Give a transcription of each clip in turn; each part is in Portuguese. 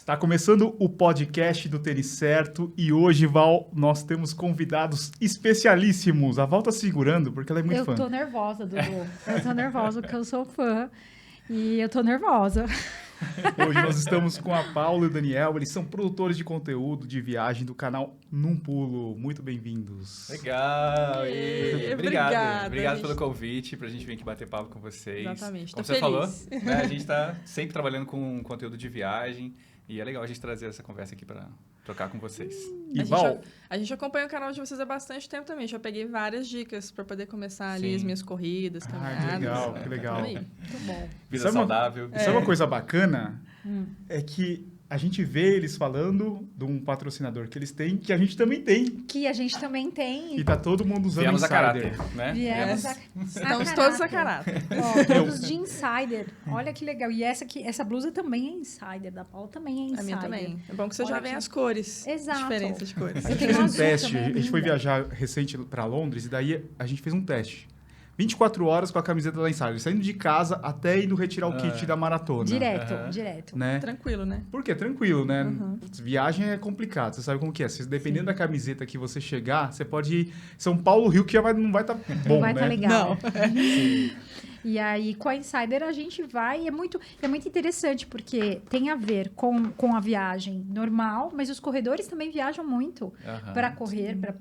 Está começando o podcast do Tênis Certo e hoje, Val, nós temos convidados especialíssimos. A Val tá segurando porque ela é muito fã. Eu tô nervosa, Dudu. Eu tô nervosa porque eu sou fã e eu tô nervosa. Hoje nós estamos com a Paula e o Daniel. Eles são produtores de conteúdo de viagem do canal Num Pulo. Muito bem-vindos. Legal! Obrigado Obrigado pelo convite pra gente vir aqui bater papo com vocês. Exatamente. Como Tô você feliz. falou, né, a gente tá sempre trabalhando com conteúdo de viagem e é legal a gente trazer essa conversa aqui pra trocar com vocês. E A Val, gente acompanha o canal de vocês há bastante tempo também. Já peguei várias dicas para poder começar ali Sim. as minhas corridas, caminhadas. que legal, né? que legal. Tamo aí. Muito bom. Vida Sabe uma- saudável. sabe uma coisa bacana? É que a gente vê eles falando de um patrocinador que eles têm, que a gente também tem. Que a gente também tem. E tá todo mundo usando Viemos a Insider. caráter, né? Viemos Estamos todos a caráter. Ó, todos de Insider. Olha que legal. E essa blusa também é Insider. Da Paula também é Insider. A minha também. É bom que você Olha já vê que- as cores. Exato. Diferença de cores. A gente tenho fez um azul teste, também, a gente foi linda. viajar recente para Londres e daí a gente fez um teste. 24 horas com a camiseta da Insider, saindo de casa até indo retirar o kit da maratona. Direto, Aham. direto. Né? Tranquilo, né? Porque é tranquilo, né? Viagem é complicado, você sabe como que é. Dependendo da camiseta que você chegar, você pode ir São Paulo, Rio, que já não vai estar bom, Não vai né? estar legal. E aí, com a Insider, a gente vai... É muito interessante, porque tem a ver com a viagem normal, mas os corredores também viajam muito Aham. para correr, para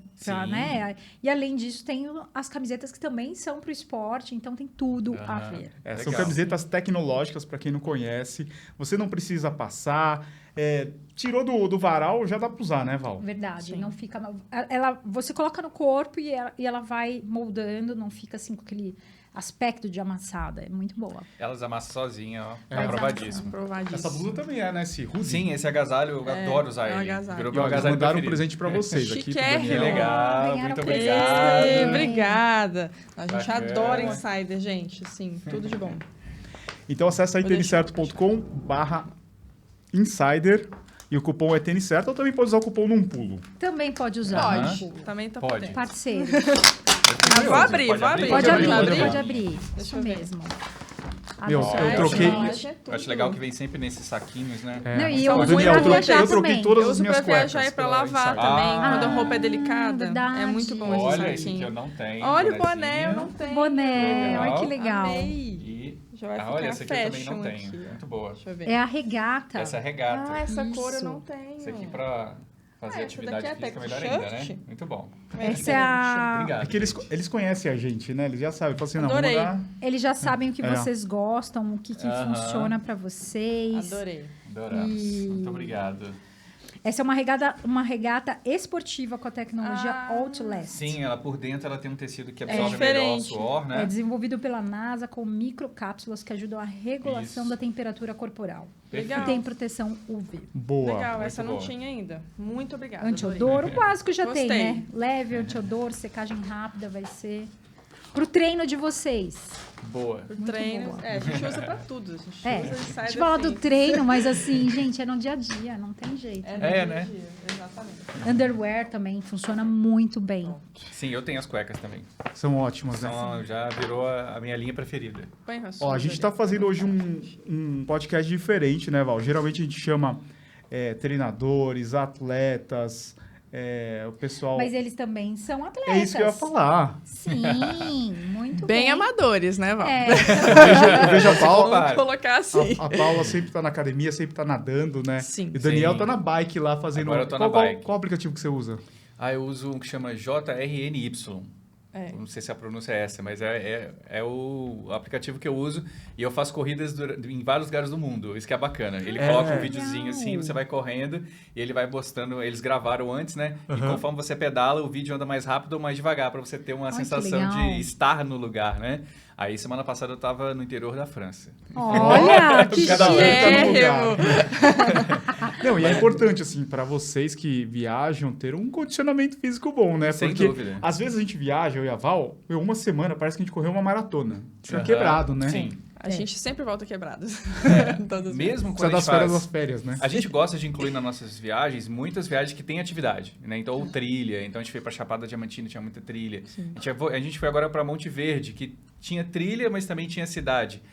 Sim. né? E, além disso, tem as camisetas que também são para o esporte, então tem tudo a Aham. ver. São Legal. camisetas tecnológicas, para quem não conhece. Você não precisa passar. Tirou do varal, já dá para usar, né, Val? Verdade, Sim. não fica... Você coloca no corpo e ela vai moldando, não fica assim com aquele aspecto de amassada. É muito boa. Elas amassam sozinha, ó. É. Tá aprovadíssimo. Aprovadíssimo. Essa blusa também é, né? Esse hoodie. Sim, esse agasalho, eu adoro usar é um ele. agasalho. Virou E, meu ó, eles agasalho mandaram um preferido. presente para vocês aqui. pro Chiquérrimo. Que Daniel. legal, Ganharam muito presente. obrigado. Ei, obrigada. A gente Bacana. adora Insider, gente. Assim, tudo de bom. Então acessa aí Vou deixar. têniscerto.com/insider e o cupom é tênis certo, ou também pode usar o cupom Num Pulo. Também pode usar. Pode. Também tá Pode. podendo. Parceiro. Vou abrir, vou abrir. Pode abrir, Pode pode abrir. Deixa Isso eu ver. mesmo. Meu, Adoro. eu troquei- Eu acho legal que vem sempre nesses saquinhos, né? Não, e eu Mas, uso Daniel, pra eu troquei, viajar eu troquei também. todas Eu as uso minhas pra cuecas. viajar e pra pela lavar Insider. também, quando a Ah, roupa é delicada. verdade. É muito bom esse Olha, esse saquinho. aqui eu não tenho. Olha o bonezinho. boné, eu não tenho. Boné, Legal. olha que legal. Amei. E... Já vai ficar olha, essa aqui eu também fashion não tenho. aqui, ó. Muito boa. Deixa eu ver. É a regata. Essa é a regata. Ah, essa Isso. cor eu não tenho. Essa aqui pra fazer essa atividade daqui é física até melhor ainda, shirt? né? Muito bom. Essa é a... Obrigado. É que eles conhecem a gente, né? Eles já sabem. Falam assim, não, Adorei. vamos dar... Eles já sabem o que É. vocês gostam, o que Aham. funciona pra vocês. Adorei. Adoramos. E- Muito obrigado. Essa é uma regata esportiva com a tecnologia Outlast. Sim, ela por dentro ela tem um tecido que absorve melhor o diferente. suor, né? É desenvolvido pela NASA com microcápsulas que ajudam a regulação Isso. da temperatura corporal. Legal. E tem proteção UV. Boa. Legal, muito essa eu não boa. tinha ainda. Muito obrigada. Antiodor, o básico já Gostei. tem, né? Leve, antiodor, secagem rápida vai ser. Pro treino de vocês. Boa. Por Muito treino. boa. A gente usa pra tudo. A gente É, usa a Insider gente fala do assim. treino, mas assim, gente, é no dia a dia, não tem jeito. É, no É, dia a né? dia, exatamente. Underwear também funciona muito bem. Sim, eu tenho as cuecas também. São ótimas, né? Então já virou a minha linha preferida. Põe a Ó, sua a gente ali. tá fazendo hoje um podcast diferente, né, Val? Geralmente a gente chama treinadores, atletas, o pessoal... Mas eles também são atletas. É isso que eu ia falar. Sim, muito Bem bem. amadores, né, Val? É, Eu vejo a Paula... Vamos colocar assim. A Paula sempre tá na academia, sempre tá nadando, né? Sim. E o Daniel Sim. tá na bike lá fazendo... Agora eu tô na qual, bike. qual aplicativo que você usa? Eu uso um que chama JRNY. É. Eu não sei se a pronúncia é essa, mas é o aplicativo que eu uso e eu faço corridas em vários lugares do mundo. Isso que é bacana. Ele coloca um videozinho assim, você vai correndo e ele vai mostrando. Eles gravaram antes, né? E conforme você pedala, o vídeo anda mais rápido ou mais devagar para você ter uma que sensação legal. de estar no lugar, né? Aí semana passada eu tava no interior da França. olha, que Cada um tá no lugar. chiquérrimo. Não, e é importante, assim, para vocês que viajam, ter um condicionamento físico bom, né? Sem Porque dúvida. às vezes a gente viaja, eu e a Val, uma semana parece que a gente correu uma maratona. Fica Aham. quebrado, né? Sim. A gente sempre volta quebrado. Todas as Mesmo Precisa quando a das gente férias faz... das férias, né? A gente gosta de incluir nas nossas viagens muitas viagens que têm atividade, né? Então, ou trilha. Então, a gente foi para Chapada Diamantina, tinha muita trilha. A gente foi agora para Monte Verde, que tinha trilha, mas também tinha cidade.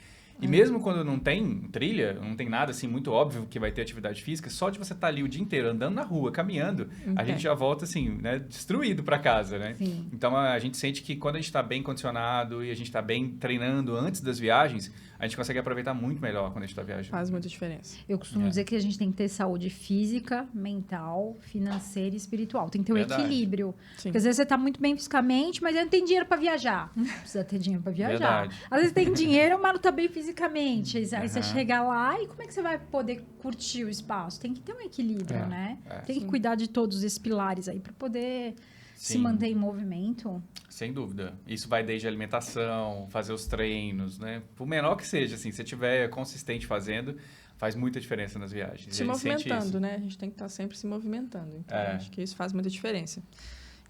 E mesmo quando não tem trilha, não tem nada assim muito óbvio que vai ter atividade física, só de você estar ali o dia inteiro andando na rua, caminhando, a gente já volta assim, né, destruído para casa, né? Sim. Então a gente sente que quando a gente está bem condicionado e a gente está bem treinando antes das viagens, a gente consegue aproveitar muito melhor quando a gente está viajando. Faz muita diferença. Eu costumo dizer que a gente tem que ter saúde física, mental, financeira e espiritual. Tem que ter um Verdade. equilíbrio. Sim. Porque às vezes você tá muito bem fisicamente, mas não tem dinheiro para viajar. Precisa ter dinheiro para viajar. Verdade. Às vezes tem dinheiro, mas não tá bem fisicamente. Aí você Aham. chega lá e como é que você vai poder curtir o espaço? Tem que ter um equilíbrio, né? Tem que cuidar de todos esses pilares aí para poder se Sim. manter em movimento. Sem dúvida. Isso vai desde alimentação, fazer os treinos, né? Por menor que seja, assim, se você estiver consistente fazendo, faz muita diferença nas viagens. Se A gente sente movimentando, isso. né? A gente tem que estar sempre se movimentando. Então, É. acho que isso faz muita diferença.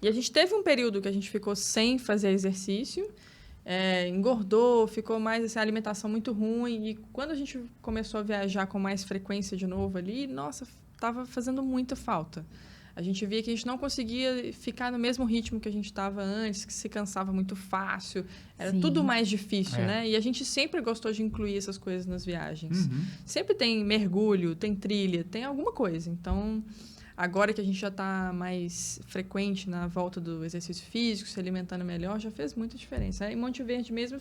E a gente teve um período que a gente ficou sem fazer exercício, engordou, ficou mais, assim, a alimentação muito ruim. E quando a gente começou a viajar com mais frequência de novo ali, nossa, estava fazendo muita falta. A gente via que a gente não conseguia ficar no mesmo ritmo que a gente estava antes, que se cansava muito fácil. Era Sim. tudo mais difícil, É. né? E a gente sempre gostou de incluir essas coisas nas viagens. Uhum. Sempre tem mergulho, tem trilha, tem alguma coisa. Então, agora que a gente já está mais frequente na volta do exercício físico, se alimentando melhor, já fez muita diferença. Aí, em Monte Verde mesmo,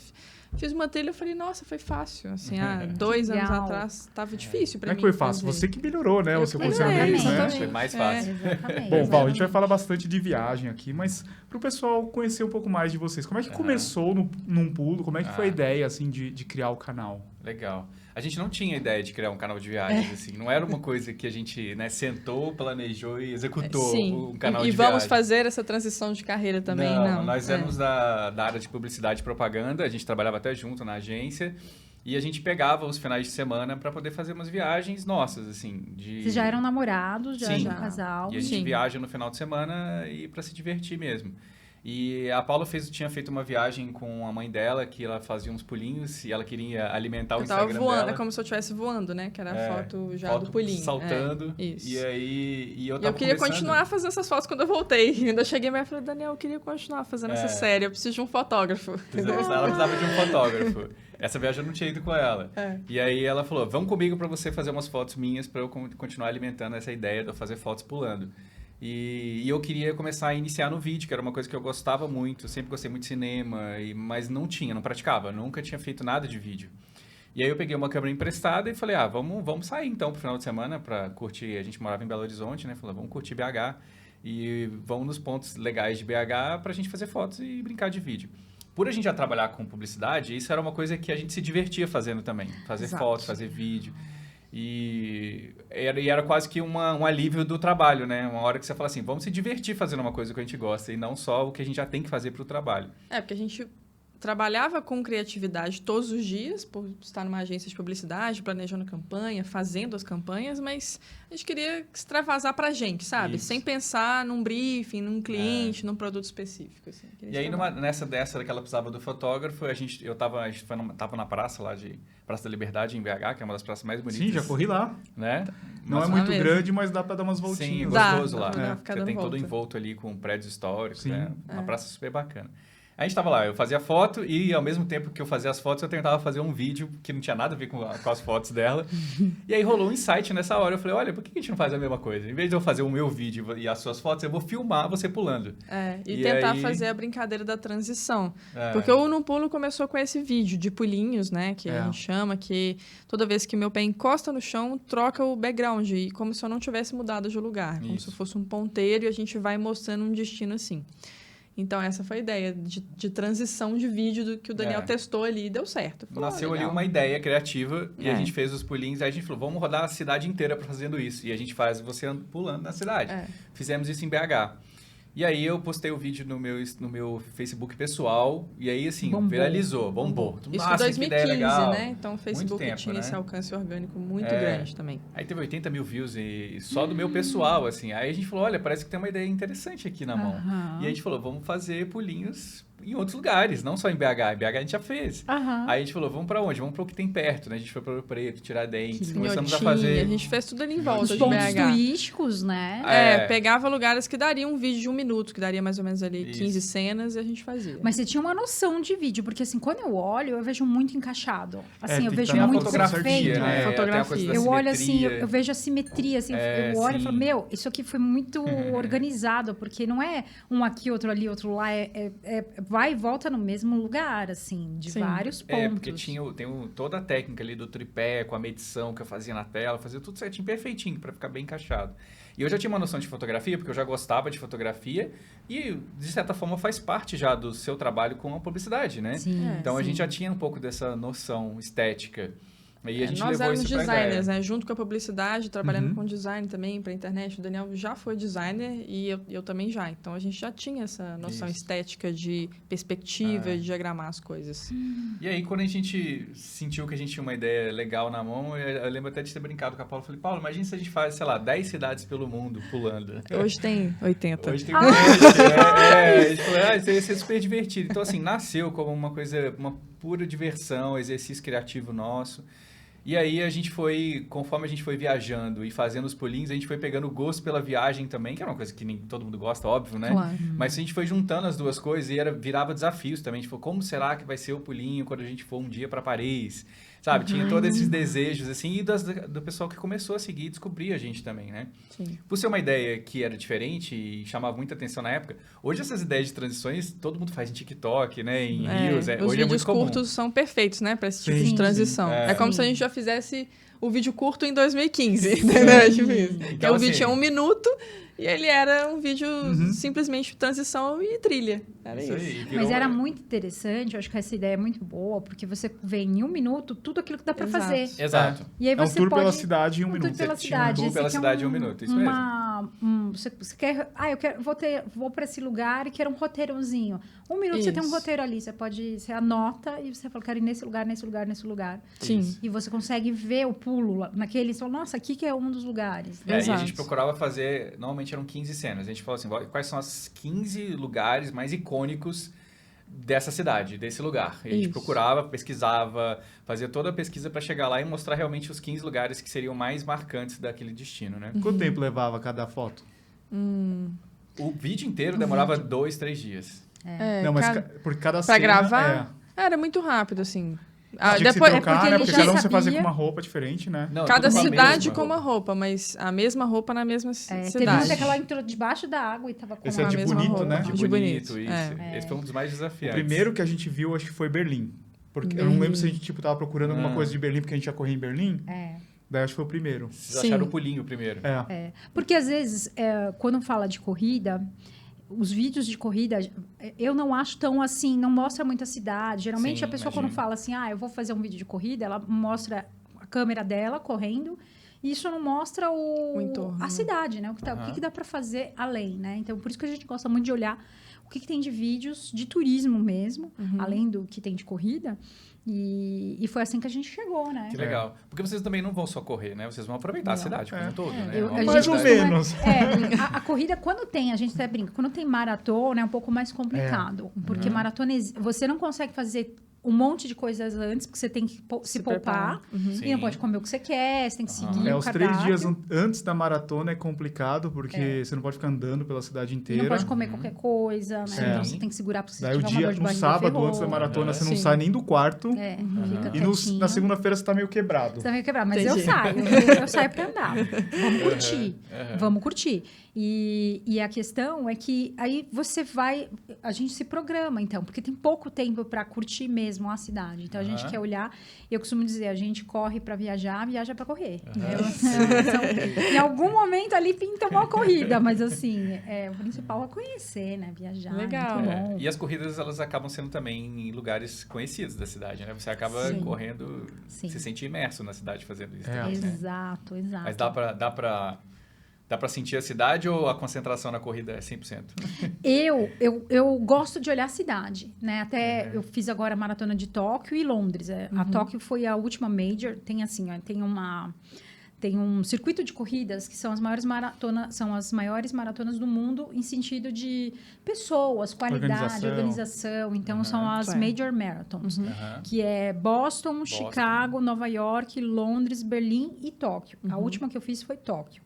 fiz uma trilha e falei, nossa, foi fácil. Assim, há 2 anos Legal. atrás, estava difícil para Como é mim. que foi fácil? fazer. Você que melhorou, né? Eu O seu que melhorei, condicionamento, né? exatamente. Foi mais fácil. Exatamente. Bom, Val, a gente vai exatamente. falar bastante de viagem aqui, mas para o pessoal conhecer um pouco mais de vocês, como é que começou num pulo? Como é que foi a ideia, assim, de criar o canal? Legal. A gente não tinha ideia de criar um canal de viagens, assim. Não era uma coisa que a gente, né, sentou, planejou e executou Sim. um canal E de vamos viagem. fazer essa transição de carreira também, não. Nós éramos da área de publicidade e propaganda, a gente trabalhava até junto na agência, e a gente pegava os finais de semana para poder fazer umas viagens nossas, assim. Vocês já eram namorados, já Sim. eram um casal. E a gente Sim. viaja no final de semana e para se divertir mesmo. E a Paula tinha feito uma viagem com a mãe dela, que ela fazia uns pulinhos e ela queria alimentar o Eu tava Instagram voando, dela. é como se eu estivesse voando, né? Que era a foto já Foto do pulinho. saltando. Isso. E aí eu E tava eu queria começando. continuar fazendo essas fotos quando eu voltei. Ainda cheguei e falei, Daniel, eu queria continuar fazendo essa série, eu preciso de um fotógrafo. Ela precisava de um fotógrafo. Essa viagem eu não tinha ido com ela. É. E aí ela falou, vamos comigo para você fazer umas fotos minhas para eu continuar alimentando essa ideia de eu fazer fotos pulando. E eu queria começar a iniciar no vídeo, que era uma coisa que eu gostava muito. Eu sempre gostei muito de cinema, mas não praticava. Nunca tinha feito nada de vídeo. E aí eu peguei uma câmera emprestada e falei, vamos sair então pro final de semana para curtir. A gente morava em Belo Horizonte, né? Falei, vamos curtir BH e vamos nos pontos legais de BH pra gente fazer fotos e brincar de vídeo. Por a gente já trabalhar com publicidade, isso era uma coisa que a gente se divertia fazendo também. Fazer Exato. fotos, fazer vídeo. E era quase que um alívio do trabalho, né? Uma hora que você fala assim, vamos se divertir fazendo uma coisa que a gente gosta e não só o que a gente já tem que fazer pro trabalho. Porque a gente trabalhava com criatividade todos os dias, por estar numa agência de publicidade, planejando campanha, fazendo as campanhas, mas a gente queria extravasar pra gente, sabe? Isso. Sem pensar num briefing, num cliente, num produto específico. Assim. E aí, nessa que ela precisava do fotógrafo, a gente tava na praça lá de Praça da Liberdade, em BH, que é uma das praças mais bonitas. Sim, já corri lá. Né? Não é Uma muito vez. grande, mas dá para dar umas voltinhas. Sim, Dá, gostoso dá lá. pra ficar Você dando tem todo volta. envolto ali com prédios históricos, Sim. né? Uma praça super bacana. A gente tava lá, eu fazia foto e ao mesmo tempo que eu fazia as fotos, eu tentava fazer um vídeo que não tinha nada a ver com as fotos dela. E aí rolou um insight nessa hora. Eu falei, olha, por que a gente não faz a mesma coisa? Em vez de eu fazer o meu vídeo e as suas fotos, eu vou filmar você pulando. E E tentar aí- fazer a brincadeira da transição. É. Porque o No Pulo começou com esse vídeo de pulinhos, né? Que a gente chama, que toda vez que meu pé encosta no chão, troca o background. E como se eu não tivesse mudado de lugar. Como Isso. se fosse um ponteiro e a gente vai mostrando um destino assim. Então, essa foi a ideia de transição de vídeo que o Daniel testou ali e deu certo. Falou, Nasceu ali legal. uma ideia criativa e a É. gente fez os pulinhos. Aí a gente falou, vamos rodar a cidade inteira fazendo isso. E a gente faz você pulando na cidade. É. Fizemos isso em BH. E aí eu postei o vídeo no meu Facebook pessoal e aí, assim, Bombou. viralizou, bombou. Isso em Nossa, que ideia 2015, legal. né? Então, o Facebook tempo, tinha né? esse alcance orgânico muito É. grande também. Aí teve 80 mil views e só do meu pessoal, assim. Aí a gente falou, olha, parece que tem uma ideia interessante aqui na mão. Aham. E aí a gente falou, vamos fazer pulinhos em outros lugares, não só em BH. Em BH a gente já fez. Aham. Aí a gente falou, vamos pra onde? Vamos pro que tem perto, né? A gente foi pro Ouro Preto, Tiradentes, começamos a Inhotim, fazer... a gente fez tudo ali em volta Os de pontos BH. turísticos, né? Pegava lugares que dariam um vídeo de 1 minuto, que daria mais ou menos ali Isso. 15 cenas, e a gente fazia. Mas você tinha uma noção de vídeo, porque assim, quando eu olho, eu vejo muito encaixado. Assim, tem eu que vejo tá na muito fotografia, perfeito. né? Fotografia. Tem a coisa da Eu olho assim, simetria. eu vejo a simetria, assim, eu olho e falo, meu, isso aqui foi muito organizado, porque não é um aqui, outro ali, outro lá, vai e volta no mesmo lugar, assim, de Sim. vários pontos. Porque tem toda a técnica ali do tripé, com a medição que eu fazia na tela, fazia tudo certinho, perfeitinho, pra ficar bem encaixado. E eu já tinha uma noção de fotografia, porque eu já gostava de fotografia, e de certa forma faz parte já do seu trabalho com a publicidade, né? Sim, Então a sim. gente já tinha um pouco dessa noção estética. E a gente Nós levou éramos isso pra designers, ideia. né? Junto com a publicidade, trabalhando com design também para internet. O Daniel já foi designer e eu também já. Então a gente já tinha essa noção Isso. estética de perspectiva, de diagramar as coisas. E aí, quando a gente sentiu que a gente tinha uma ideia legal na mão, eu lembro até de ter brincado com a Paula. Eu falei, Paulo, imagina se a gente faz, sei lá, 10 cidades pelo mundo pulando. Hoje tem 80. Hoje tem um monte, a gente falou, isso ia ser super divertido. Então, assim, nasceu como uma coisa, uma pura diversão, exercício criativo nosso. E aí, conforme a gente foi viajando e fazendo os pulinhos, a gente foi pegando gosto pela viagem também, que é uma coisa que nem todo mundo gosta, óbvio, né? Claro. Mas a gente foi juntando as duas coisas e virava desafios também. A gente falou, como será que vai ser o pulinho quando a gente for um dia para Paris? Sabe? Tinha todos esses desejos, assim, e do pessoal que começou a seguir e descobrir a gente também, né? Sim. Por ser uma ideia que era diferente e chamava muita atenção na época, hoje essas ideias de transições todo mundo faz em TikTok, né? Em Reels, Os hoje é muito vídeos comum. curtos são perfeitos, né? Para esse tipo Sim, de sim. transição. É. É como Sim. se a gente já fizesse o vídeo curto em 2015, entendeu? Tipo isso. Então, Que o vídeo assim, tinha 1 minuto e ele era um vídeo simplesmente transição e trilha. Era isso. aí, Mas virou- era muito interessante, eu acho que essa ideia é muito boa, porque você vê em 1 minuto tudo aquilo que dá pra Exato. fazer. Exato. E aí É um você tour pode... pela cidade em 1 Um minuto. tour pela Você tinha um cidade. tour Esse pela aqui é cidade em 1 minuto, isso você quer... eu quero, vou para esse lugar e quero um roteirozinho. 1 minuto você tem um Isso. roteiro ali, você anota e você fala, quero ir nesse lugar, nesse lugar, nesse lugar. Sim. E você consegue ver o pulo naquele, você fala, nossa, aqui que é um dos lugares. E a Exato. gente procurava fazer, normalmente eram 15 cenas. A gente falou assim, quais são as 15 lugares mais icônicos dessa cidade, desse lugar. E a gente Isso. procurava, pesquisava, fazia toda a pesquisa para chegar lá e mostrar realmente os 15 lugares que seriam mais marcantes daquele destino, né? Quanto tempo levava cada foto? O vídeo inteiro demorava 2, 3 dias. Não, mas por cada cena... Pra gravar, era muito rápido, assim. Tinha que se trocar, porque né? ele Porque já cada um você fazia sabia. com uma roupa diferente, né? Não, Cada tudo com a cidade mesma com uma roupa. roupa, mas a mesma roupa na mesma Teve uma cidade. que ela entrou debaixo da água e tava com Esse é a de mesma bonito, roupa. né? De De bonito, bonito, isso. é. Esse foi um dos mais O desafiantes. primeiro que a gente viu, acho que foi Berlim. Porque eu não lembro se a gente, tipo, tava procurando alguma coisa de Berlim, porque a gente ia correr em Berlim. É. Daí acho que foi o primeiro. Vocês Sim. acharam o pulinho primeiro. É. Porque às vezes, quando fala de corrida, os vídeos de corrida, eu não acho tão assim, não mostra muita cidade. Geralmente Sim, a pessoa imagino. quando fala assim, eu vou fazer um vídeo de corrida, ela mostra a câmera dela correndo, e isso não mostra O entorno. a cidade, né? O que dá para fazer além, né? Então, por isso que a gente gosta muito de olhar o que tem de vídeos de turismo mesmo, além do que tem de corrida. E foi assim que a gente chegou, né? Que legal. Porque vocês também não vão só correr, né? Vocês vão aproveitar a cidade como um todo, né? Eu- Uma a Mais gente ou costuma- menos. A corrida, quando tem, a gente até brinca, quando tem maratona é um pouco mais complicado. Porque maratona, você não consegue fazer um monte de coisas antes, porque você tem que se poupar. E Sim. não pode comer o que você quer, você tem que seguir o Os 3 cardápio. dias antes da maratona é complicado, porque você não pode ficar andando pela cidade E inteira. não pode comer qualquer coisa, né? Sim. Então você tem que segurar, porque se Daí o tiver uma dia, dor de no barriga, sábado, ferrou. antes da maratona, você não Sim. sai nem do quarto. Fica E quietinho. na segunda-feira você tá meio quebrado. Você vai me quebrar, mas Entendi. eu saio. Eu saio pra andar. Vamos curtir. Vamos curtir. E a questão é que aí você vai... A gente se programa, então. Porque tem pouco tempo para curtir mesmo a cidade. Então, a gente quer olhar... Eu costumo dizer, a gente corre para viajar, viaja para correr. Entendeu? Então, em algum momento ali pinta uma corrida. Mas, assim, o principal é conhecer, né? Viajar. Legal. Muito bom. E as corridas, elas acabam sendo também em lugares conhecidos da cidade, né? Você acaba Sim. correndo, Sim. se sente imerso na cidade fazendo isso. É. também, né? Exato. Mas dá pra sentir a cidade ou a concentração na corrida é 100%? Eu gosto de olhar a cidade, né? Até eu fiz agora a maratona de Tóquio e Londres. A Tóquio foi a última major. Tem assim, ó, tem um circuito de corridas que são as maiores maratonas do mundo em sentido de pessoas, qualidade, organização. Então, são as Major Marathons, que é Boston, Chicago, Nova York, Londres, Berlim e Tóquio. A última que eu fiz foi Tóquio.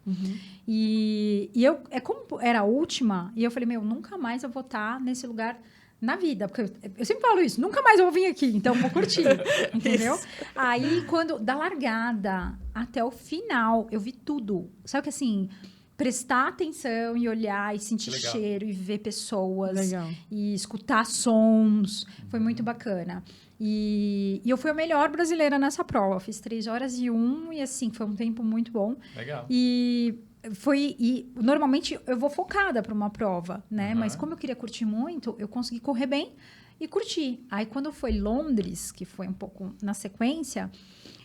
E como era a última, e eu falei, nunca mais eu vou estar nesse lugar na vida, porque eu sempre falo isso, nunca mais eu vou vir aqui, então vou curtir, entendeu? Aí, da largada até o final, eu vi tudo. Sabe que assim, prestar atenção e olhar e sentir cheiro e ver pessoas e escutar sons, foi muito bacana. E eu fui a melhor brasileira nessa prova, fiz 3h01 e assim, foi um tempo muito bom. Legal. E normalmente eu vou focada para uma prova, né? Mas como eu queria curtir muito, eu consegui correr bem e curtir. Aí quando foi Londres, que foi um pouco na sequência,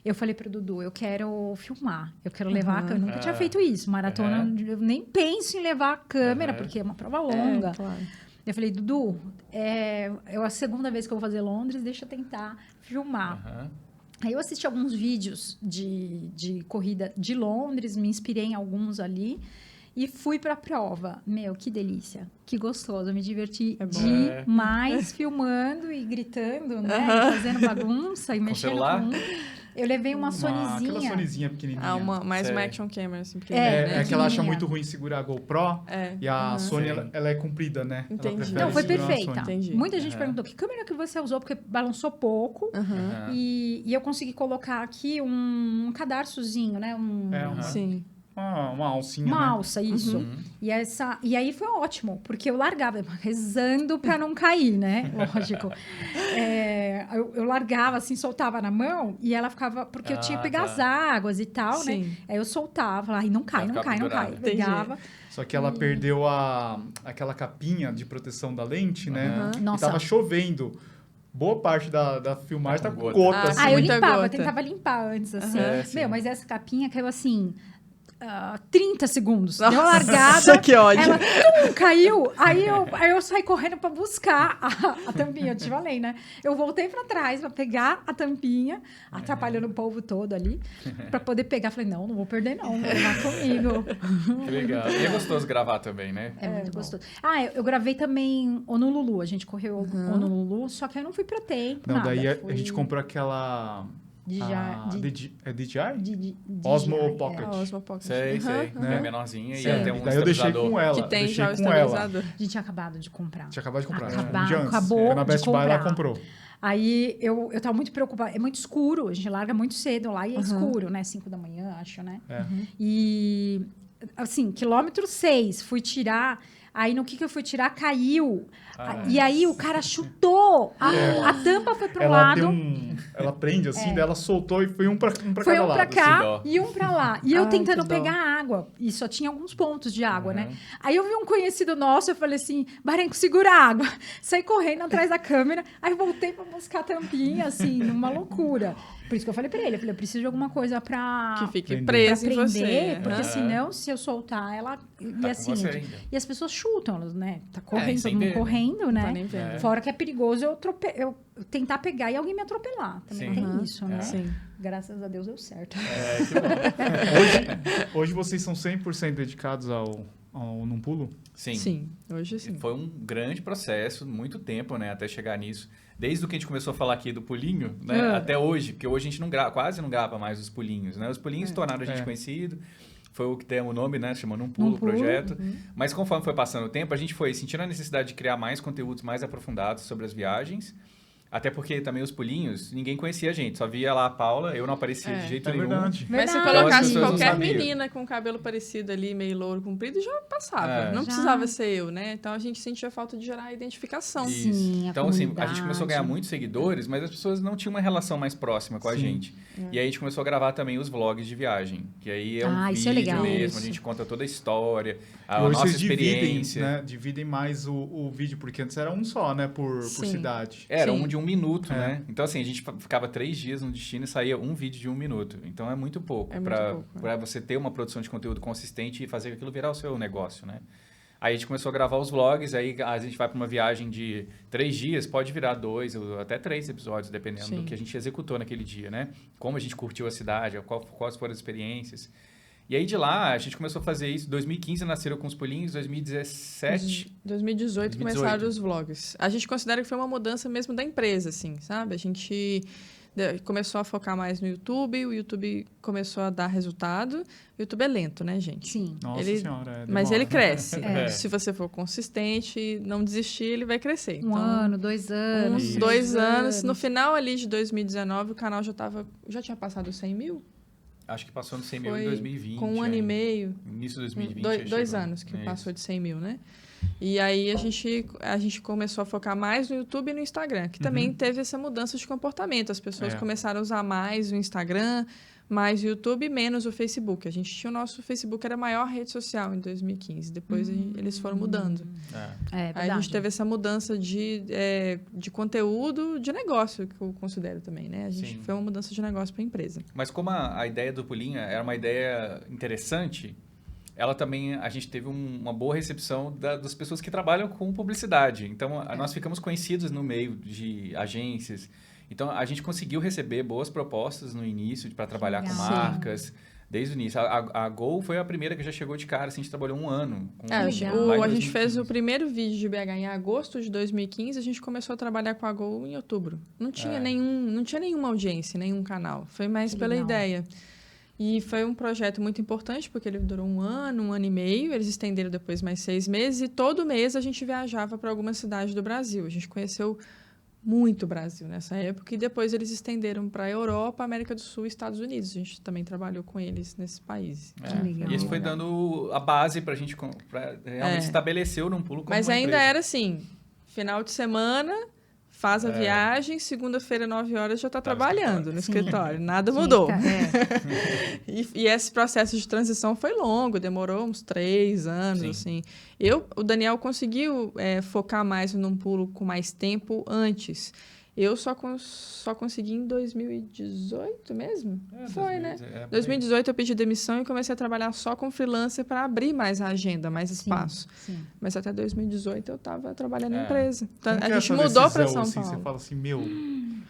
eu falei pro Dudu, eu quero filmar, eu quero levar a câmera. Eu nunca tinha feito isso, maratona, eu nem penso em levar a câmera, porque é uma prova longa. Claro. Eu falei, Dudu, é a segunda vez que eu vou fazer Londres, deixa eu tentar filmar. Aí eu assisti alguns vídeos de corrida de Londres, me inspirei em alguns ali e fui para a prova. Que delícia, que gostoso, eu me diverti demais filmando e gritando, né? E fazendo bagunça e mexendo com... Eu levei uma Sonyzinha. Aquela Sonyzinha pequenininha. Mais uma action camera, assim, É que ela acha muito ruim segurar a GoPro. E a Sony, ela é comprida, né? Entendi. Não, foi perfeita. Entendi. Muita gente perguntou, que câmera que você usou? Porque balançou pouco. E eu consegui colocar aqui um cadarçozinho, né? Sim. Uma alcinha, Uma né? alça, isso. E aí foi ótimo, porque eu largava, rezando para não cair, né? Lógico. Eu largava, assim, soltava na mão e ela ficava... Porque eu tinha que pegar as águas e tal, né? Aí eu soltava, aí não cai. Pegava. Só que ela perdeu aquela capinha de proteção da lente, né? E Nossa. tava chovendo. Boa parte da filmagem tá com gota. Assim. Eu limpava, eu tentava limpar antes, assim. Mas essa capinha caiu assim... 30 segundos. Deu uma largada. Que ódio. Ela caiu. Aí eu saí correndo para buscar a tampinha. Eu te falei, né? Eu voltei para trás para pegar a tampinha, atrapalhando o povo todo ali, para poder pegar. Falei, não vou perder, não. Vou levar comigo. Que legal. E é gostoso gravar também, né? É muito gostoso. Eu gravei também Honolulu. A gente correu Honolulu, só que eu não fui para tempo. Não, nada. daí a gente comprou aquela... DJI? Osmo Pocket. Osmo Pocket. Sei. Né? É menorzinha e Sim. até um Daí eu deixei com ela. Que tem já o estabilizador. A gente tinha acabado de comprar. Acabou na Best Buy ela comprou. Aí eu tava muito preocupada. É muito escuro, a gente larga muito cedo lá e é escuro, né? 5 da manhã, acho, né? E, assim, quilômetro 6, fui tirar... Aí, no que eu fui tirar, caiu. E aí, o cara chutou. A tampa foi pro lado. Ela prende assim, daí ela soltou e foi um pra cada lado. Foi um pra cá assim, e um pra lá. E eu tentando pegar água. E só tinha alguns pontos de água, né? Aí, eu vi um conhecido nosso, eu falei assim, Barenco, segura a água. Saí correndo atrás da câmera. Aí, voltei pra buscar a tampinha, assim, numa loucura. Por isso que eu falei pra ele, eu preciso de alguma coisa pra... Que fique preso em você. Porque senão, se eu soltar, ela... E assim, e as pessoas chutam, elas, né? Tá correndo, todo mundo correndo, né? Tá nem vendo. Fora que é perigoso eu tentar pegar e alguém me atropelar. Também tem isso, né? Sim. Graças a Deus deu certo. Hoje vocês são 100% dedicados ao Num Pulo? Sim, hoje sim. Foi um grande processo, muito tempo, né? Até chegar nisso. Desde o que a gente começou a falar aqui do pulinho, né? Até hoje, porque hoje a gente quase não grava mais os pulinhos, né? Os pulinhos tornaram a gente conhecido. Foi o que deu o nome, né? Chamando Num Pulo o projeto. Mas conforme foi passando o tempo, a gente foi sentindo a necessidade de criar mais conteúdos mais aprofundados sobre as viagens. Até porque também os pulinhos, ninguém conhecia a gente. Só via lá a Paula, eu não aparecia de jeito nenhum. Verdade. Mas se colocasse qualquer menina com cabelo parecido ali, meio louro, comprido, já passava. Não precisava ser eu, né? Então, a gente sentia falta de gerar identificação. Sim, então, assim, a gente começou a ganhar muitos seguidores, mas as pessoas não tinham uma relação mais próxima com a gente. E aí, a gente começou a gravar também os vlogs de viagem. Que aí é um vídeo mesmo, a gente conta toda a história, a nossa experiência. Dividem mais o vídeo, porque antes era um só, né? Por cidade. Era um de 1 minuto, né? Então, assim, a gente ficava 3 dias no destino e saía um vídeo de 1 minuto. Então, é muito pouco para você ter uma produção de conteúdo consistente e fazer aquilo virar o seu negócio, né? Aí a gente começou a gravar os vlogs, aí a gente vai para uma viagem de 3 dias, pode virar 2 ou até 3 episódios, dependendo do que a gente executou naquele dia, né? Como a gente curtiu a cidade, quais foram as experiências. E aí de lá, a gente começou a fazer isso. Em 2015 nasceram com os pulinhos, 2017... 2018 começaram os vlogs. A gente considera que foi uma mudança mesmo da empresa, assim, sabe? A gente começou a focar mais no YouTube, o YouTube começou a dar resultado. O YouTube é lento, né, gente? Sim. Nossa senhora, mas ele cresce. Se você for consistente, não desistir, ele vai crescer. Um ano, 2 anos. Uns 2 anos. No final ali de 2019, o canal já tinha passado os 100 mil? Acho que passou no 100 mil em 2020. Com um ano e meio. Início de 2020. 2 anos que passou de 100 mil, né? E aí a gente começou a focar mais no YouTube e no Instagram, que também teve essa mudança de comportamento. As pessoas começaram a usar mais o Instagram, mais o YouTube, menos o Facebook. A gente tinha o nosso Facebook, era a maior rede social em 2015. Depois eles foram mudando. Aí a gente teve essa mudança de conteúdo, de negócio, que eu considero também, né? Foi uma mudança de negócio para a empresa. Mas como a ideia do Pulinha era uma ideia interessante, ela também, a gente teve uma boa recepção das pessoas que trabalham com publicidade. Então, nós ficamos conhecidos no meio de agências. Então, a gente conseguiu receber boas propostas no início para trabalhar com marcas, desde o início. A Gol foi a primeira que já chegou de cara, assim, a gente trabalhou 1 ano. A gente fez o primeiro vídeo de BH em agosto de 2015, a gente começou a trabalhar com a Gol em outubro. Não tinha nenhuma audiência, nenhum canal. Foi mais pela ideia. E foi um projeto muito importante, porque ele durou 1 ano, 1 ano e meio. Eles estenderam depois mais 6 meses. E todo mês a gente viajava para alguma cidade do Brasil. A gente conheceu muito o Brasil nessa época. E depois eles estenderam para a Europa, América do Sul e Estados Unidos. A gente também trabalhou com eles nesses países. E isso foi dando a base para a gente realmente estabelecer o Num Pulo como Mas uma ainda empresa. era assim, final de semana... Faz a viagem, segunda-feira, 9 horas, já está trabalhando no escritório. Nada mudou. E esse processo de transição foi longo, demorou uns 3 anos, assim. O Daniel conseguiu focar mais no Num Pulo com mais tempo antes. Eu só consegui em 2018 mesmo? Foi, né? 2018 eu pedi demissão e comecei a trabalhar só com freelancer para abrir mais a agenda, mais espaço. Sim. Mas até 2018 eu estava trabalhando em empresa. Então, a gente mudou para São Paulo. Você fala assim,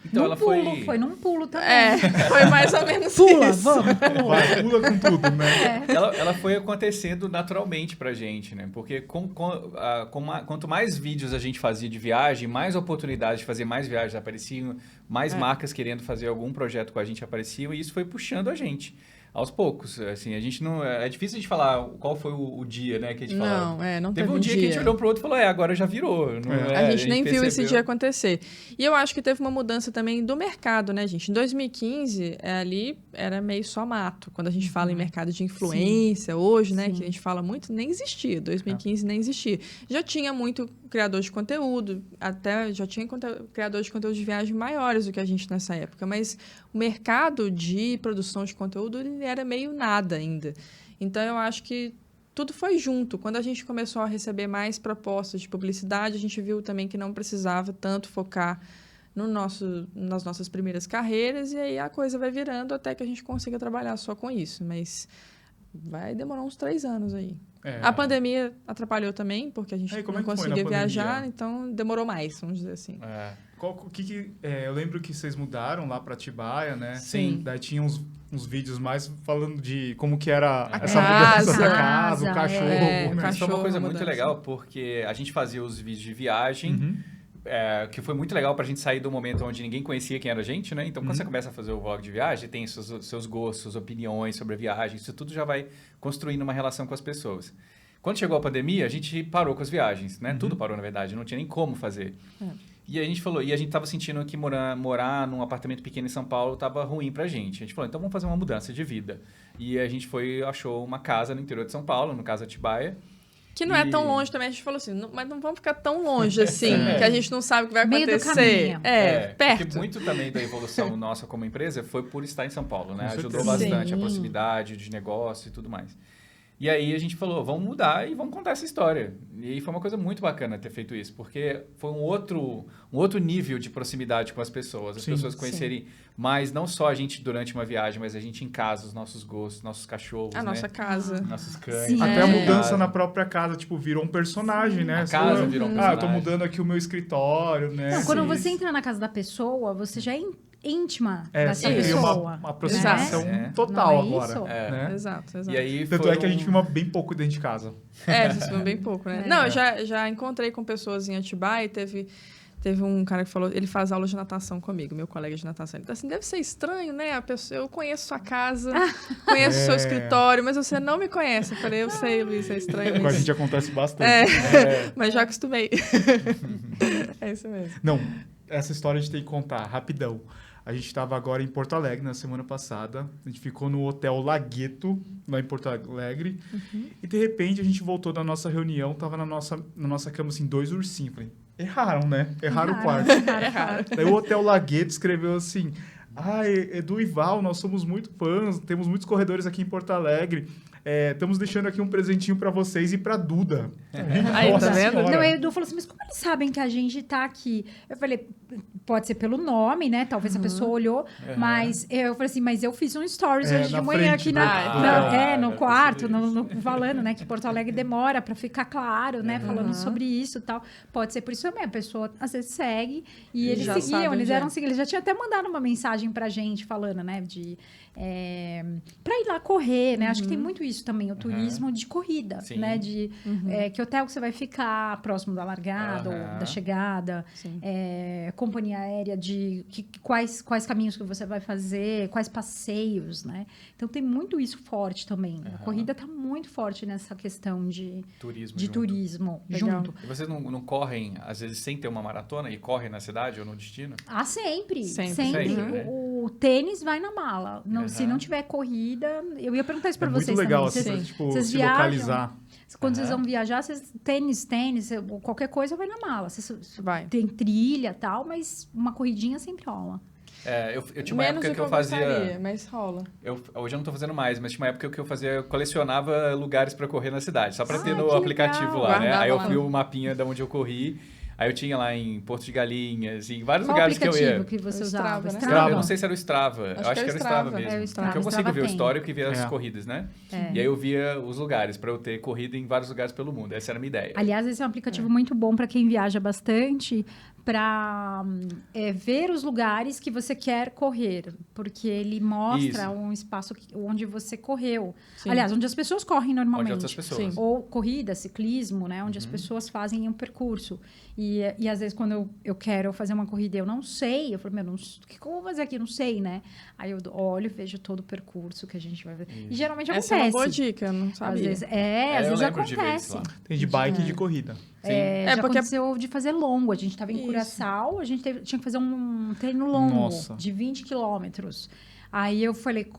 Então, ela foi num pulo também. Foi mais ou menos Pula, isso. vamos. Pula com tudo, né? Ela foi acontecendo naturalmente pra gente, né? Porque quanto mais vídeos a gente fazia de viagem, mais oportunidades de fazer mais viagens apareciam, mais marcas querendo fazer algum projeto com a gente apareciam, e isso foi puxando a gente. Aos poucos, assim, a gente não... É difícil a gente falar qual foi o dia, né, que a gente falava. Não teve um dia que a gente olhou pro outro e falou, agora já virou. A gente nem viu esse dia acontecer. E eu acho que teve uma mudança também do mercado, né, gente? Em 2015, ali era meio só mato. Quando a gente fala em mercado de influência, hoje, né, que a gente fala muito, nem existia. 2015 nem existia. Já tinha muito criador de conteúdo, até já tinha criadores de conteúdo de viagem maiores do que a gente nessa época, mas o mercado de produção de conteúdo ele era meio nada ainda. Então, eu acho que tudo foi junto. Quando a gente começou a receber mais propostas de publicidade, a gente viu também que não precisava tanto focar nas nossas primeiras carreiras, e aí a coisa vai virando até que a gente consiga trabalhar só com isso. Mas vai demorar uns 3 anos aí. A pandemia atrapalhou também, porque a gente não conseguia viajar, então demorou mais, vamos dizer assim. Eu lembro que vocês mudaram lá para Atibaia, né? Sim. Daí tinha uns vídeos mais falando de como que era essa mudança da casa, o cachorro. Isso foi uma coisa muito legal, porque a gente fazia os vídeos de viagem, que foi muito legal pra gente sair do momento onde ninguém conhecia quem era a gente, né? Então, quando você começa a fazer o vlog de viagem, tem seus gostos, suas opiniões sobre a viagem, isso tudo já vai construindo uma relação com as pessoas. Quando chegou a pandemia, a gente parou com as viagens, né? Tudo parou, na verdade, não tinha nem como fazer. E a gente falou, e a gente tava sentindo que morar num apartamento pequeno em São Paulo tava ruim pra gente. A gente falou, então vamos fazer uma mudança de vida. E a gente achou uma casa no interior de São Paulo, no caso Atibaia. Que não é tão longe também, a gente falou assim, mas não vamos ficar tão longe assim, que a gente não sabe o que vai acontecer. Meio do caminho. Perto. Porque muito também da evolução nossa como empresa foi por estar em São Paulo, né? Ajudou bastante a proximidade de negócio e tudo mais. E aí a gente falou, vamos mudar e vamos contar essa história. E foi uma coisa muito bacana ter feito isso, porque foi um outro nível de proximidade com as pessoas. As pessoas conhecerem mais, não só a gente durante uma viagem, mas a gente em casa, os nossos gostos, nossos cachorros, A nossa casa. nossos cães. Sim. Até a mudança na própria casa, tipo, virou um personagem, né? A casa virou um personagem. Eu tô mudando aqui o meu escritório, né? Não, quando você entra na casa da pessoa, você já é íntima dessa você cria pessoa. uma aproximação total Não é agora. isso? Né? Exato. E aí Tanto é que a gente filma bem pouco dentro de casa. Vocês filmam bem pouco, né? Não, eu já encontrei com pessoas em Atibaia, teve um cara que falou, ele faz aula de natação comigo, meu colega de natação. Ele disse assim, deve ser estranho, né? Eu conheço sua casa, conheço seu escritório, mas você não me conhece. Eu falei, eu sei, Luiz, é estranho. Com a Mas... gente acontece bastante. Mas já acostumei. É isso mesmo. Não, essa história a gente tem que contar, rapidão. A gente estava agora em Porto Alegre, na semana passada. A gente ficou no Hotel Lagueto, lá em Porto Alegre. E, de repente, a gente voltou da nossa reunião, tava na nossa cama, assim, 2 ursinhos. Falei, erraram, né? Erraram o quarto. Erraram. Daí o Hotel Lagueto escreveu assim, Edu e Val, nós somos muito fãs, temos muitos corredores aqui em Porto Alegre. Estamos deixando aqui um presentinho pra vocês e pra Duda. Aí, tá vendo? Senhora. Não, o Edu falou assim, mas como eles sabem que a gente tá aqui? Eu falei, pode ser pelo nome, né? Talvez a pessoa olhou, mas eu falei assim, mas eu fiz um stories hoje de na manhã frente aqui no quarto, falando, né? Que Porto Alegre demora pra ficar claro, né? Falando sobre isso e tal. Pode ser por isso mesmo, a pessoa às vezes segue e eles já seguiam, sabem, eles já. eram seguidos. Eles já tinham até mandado uma mensagem pra gente falando, né? Pra ir lá correr, né? Acho que tem muito isso também, o turismo de corrida, Sim. né? De que hotel que você vai ficar próximo da largada ou da chegada, companhia aérea de quais caminhos que você vai fazer, quais passeios, né? Então tem muito isso forte também. A corrida está muito forte nessa questão de turismo Legal. junto. E vocês não correm, às vezes, sem ter uma maratona e correm na cidade ou no destino? Ah, sempre. Sempre, né? O tênis vai na mala. Se não tiver corrida, eu ia perguntar isso para vocês muito legal, também. assim, pra, Vocês se viajam? localizar. Quando vocês vão viajar, tênis, qualquer coisa vai na mala. Vai. Tem trilha e tal, mas uma corridinha sempre rola. Eu tinha uma Menos época do que eu fazia... gostaria, mas rola. Hoje eu não tô fazendo mais, mas tinha uma época que eu fazia... Eu colecionava lugares para correr na cidade, só para ter no que aplicativo legal. lá, né? Guardava Aí eu lá. vi o mapinha de onde eu corri. Aí eu tinha lá em Porto de Galinhas, em vários Qual lugares que eu aplicativo ia. que você O usava? Strava, né? Strava. Eu não sei se era o Strava. Eu acho que era o Strava mesmo. É o Strava. Porque eu consigo Strava ver o tem. histórico e ver as É. corridas, né? E aí eu via os lugares, para eu ter corrido em vários lugares pelo mundo. Essa era a minha ideia. Aliás, esse é um aplicativo muito bom para quem viaja bastante, para ver os lugares que você quer correr, porque ele mostra Isso. um espaço onde você correu. Sim. Aliás, onde as pessoas correm Onde normalmente. outras pessoas. Sim. Ou corrida, ciclismo, né? Onde as pessoas fazem um percurso. E às vezes, quando eu quero fazer uma corrida e eu não sei, eu falo, o que eu vou fazer aqui? Eu não sei, né? Aí eu olho e vejo todo o percurso que a gente vai fazer. E geralmente Essa é uma boa acontece. dica, eu não sabia. Às vezes, eu às vezes lembro de ver acontece. isso lá. Tem de bike e de corrida. Sim. Já porque- aconteceu de fazer longo. A gente estava em Isso. Curaçao, a gente tinha que fazer um treino longo Nossa. de 20 quilômetros. Aí eu falei,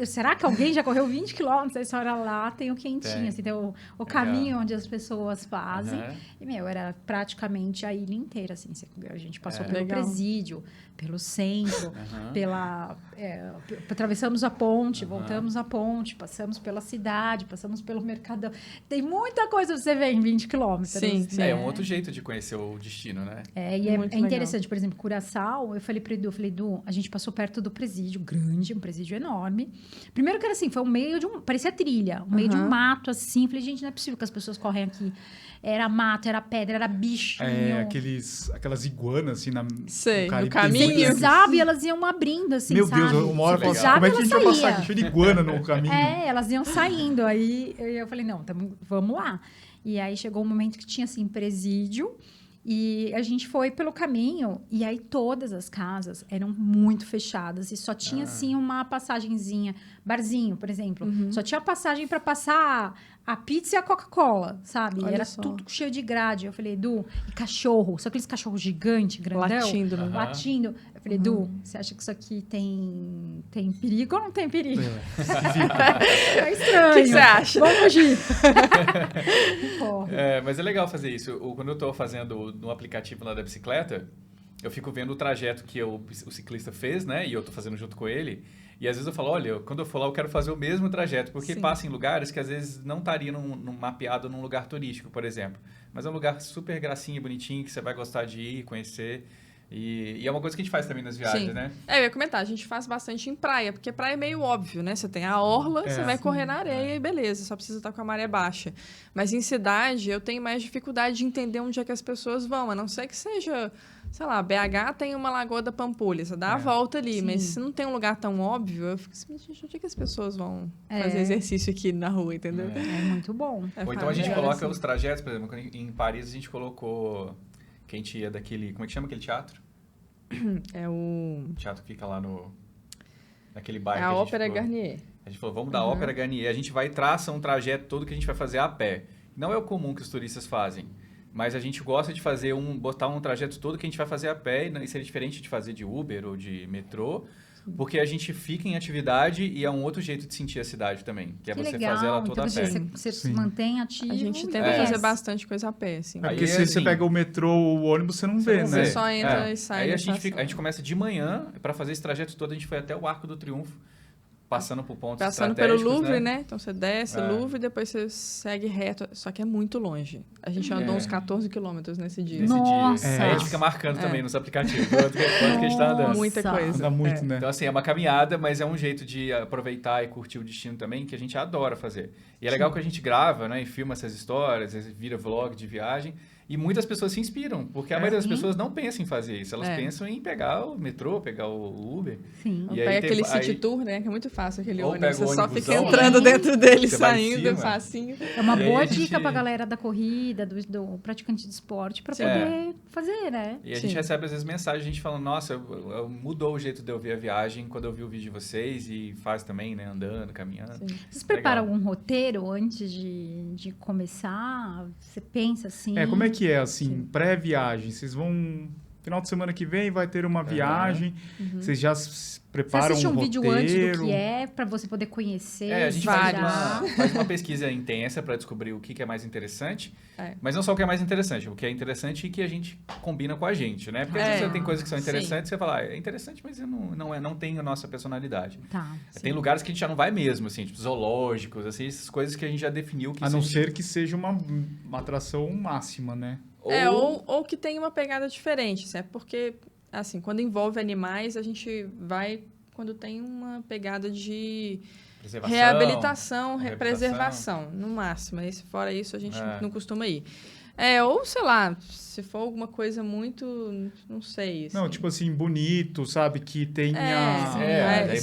será que alguém já correu 20 quilômetros? Aí você olha lá, tem o quentinho, Tem. assim, tem o caminho onde as pessoas fazem. Aham. E, era praticamente a ilha inteira, assim. A gente passou pelo Legal. presídio, pelo centro, Aham. atravessamos a ponte, voltamos a ponte, passamos pela cidade, passamos pelo Mercadão. Tem muita coisa pra você ver em 20 quilômetros. Sim, sim. É um outro jeito de conhecer o destino, né? E é Muito legal. interessante, por exemplo, Curaçao, eu falei pro Edu, Edu, a gente passou perto do presídio, grande, um presídio enorme. Primeiro que era assim, foi um meio de parecia trilha, um meio de um mato, assim. Falei, gente, não é possível que as pessoas correm aqui. Era mato, era pedra, era bichinho. Aquelas iguanas, assim, Sei, no Caribe. no caminho. Tem muita- Pisava e elas iam abrindo, assim, Meu sabe? Deus, uma hora eu falo assim, Legal. como é que a gente vai Ela passar saía. aqui cheio de iguana no caminho? Elas iam saindo. Aí eu falei, não, vamos lá. E aí chegou um momento que tinha, assim, presídio. E a gente foi pelo caminho. E aí todas as casas eram muito fechadas. E só tinha, assim, uma passagenzinha. Barzinho, por exemplo. Só tinha passagem para passar a pizza e a Coca-Cola, sabe? Olha Era só. tudo cheio de grade. Eu falei, Edu, e cachorro? Só aqueles cachorros gigantes, grandão? Latindo, né? Latindo. Eu falei, Edu, você acha que isso aqui tem perigo ou não tem perigo? É estranho. O que você acha? Vamos fugir. Porra. Mas é legal fazer isso. Quando eu tô fazendo no aplicativo lá da bicicleta, eu fico vendo o trajeto que o ciclista fez, né? E eu tô fazendo junto com ele. E às vezes eu falo, olha, quando eu for lá eu quero fazer o mesmo trajeto, porque passa em lugares que às vezes não estaria mapeado num lugar turístico, por exemplo. Mas é um lugar super gracinho, bonitinho, que você vai gostar de ir, conhecer. E é uma coisa que a gente faz também nas viagens, né? Eu ia comentar, a gente faz bastante em praia, porque praia é meio óbvio, né? Você tem a orla, você vai correr na areia e beleza, só precisa estar com a maré baixa. Mas em cidade, eu tenho mais dificuldade de entender onde é que as pessoas vão, a não ser que seja... Sei lá, BH tem uma Lagoa da Pampulha, você dá a volta ali, mas se não tem um lugar tão óbvio, eu fico assim, gente, onde é que as pessoas vão fazer exercício aqui na rua, entendeu? É muito bom. Ou então a gente coloca os trajetos, por exemplo, em Paris a gente colocou, quem tinha daquele, como é que chama aquele teatro? É o teatro que fica lá naquele bairro. É a Ópera Garnier. A gente falou, vamos da Ópera Garnier, a gente vai traçar um trajeto todo que a gente vai fazer a pé. Não é o comum que os turistas fazem. Mas a gente gosta de fazer botar um trajeto todo que a gente vai fazer a pé e seria diferente de fazer de Uber ou de metrô, porque a gente fica em atividade e é um outro jeito de sentir a cidade também, que é você legal. fazer ela toda então, a pé. Você se mantém ativo. A gente tenta fazer bastante coisa a pé, assim. Porque se você pega o metrô ou o ônibus, você não vê, né? Você só entra e sai. Aí a gente começa de manhã, para fazer esse trajeto todo, a gente foi até o Arco do Triunfo, passando por pontos estratégicos, pelo Louvre, né? Então você desce o Louvre e depois você segue reto. Só que é muito longe. A gente andou uns 14 quilômetros nesse dia. Nossa! Aí a gente fica marcando também nos aplicativos quanto que a gente tá andando. Muita coisa. Anda muito, né? Então, assim, é uma caminhada, mas é um jeito de aproveitar e curtir o destino também, que a gente adora fazer. E é legal que a gente grava, né? E filma essas histórias, vira vlog de viagem. E muitas pessoas se inspiram, porque a maioria das pessoas não pensa em fazer isso. Elas pensam em pegar o metrô, pegar o Uber. Sim. Ou pega aquele city tour, né? Que é muito fácil aquele Ou ônibus. pega o Você só ônibusão, fica entrando dentro dele, Você vai em saindo, cima. facinho. É uma E aí boa a gente- dica pra galera da corrida, do praticante de esporte, pra poder fazer, né? E a gente recebe, às vezes, mensagem, a gente falando, nossa, mudou o jeito de eu ver a viagem quando eu vi o vídeo de vocês e faz também, né? Andando, caminhando. Vocês preparam algum roteiro antes de começar? Você pensa assim? Como é que é, assim, pré-viagem? Vocês vão... Final de semana que vem vai ter uma viagem, vocês já preparam Você assiste um roteiro? vídeo antes do que pra você poder conhecer, A gente inspirar? faz uma pesquisa intensa para descobrir o que é mais interessante, mas não só o que é mais interessante, o que é interessante e que a gente combina com a gente, né? Porque às vezes tem coisas que são interessantes, você fala, é interessante, mas não tem a nossa personalidade. Tá. Tem lugares que a gente já não vai mesmo, assim, tipo zoológicos, assim, essas coisas que a gente já definiu que A não ser que seja uma atração máxima, né? Ou que tem uma pegada diferente, assim, porque, assim, quando envolve animais, a gente vai quando tem uma pegada de reabilitação, preservação, no máximo. E fora isso, a gente não costuma ir. Ou, sei lá, se for alguma coisa muito, não sei. Assim. Não, tipo assim, bonito, sabe? Que tenha...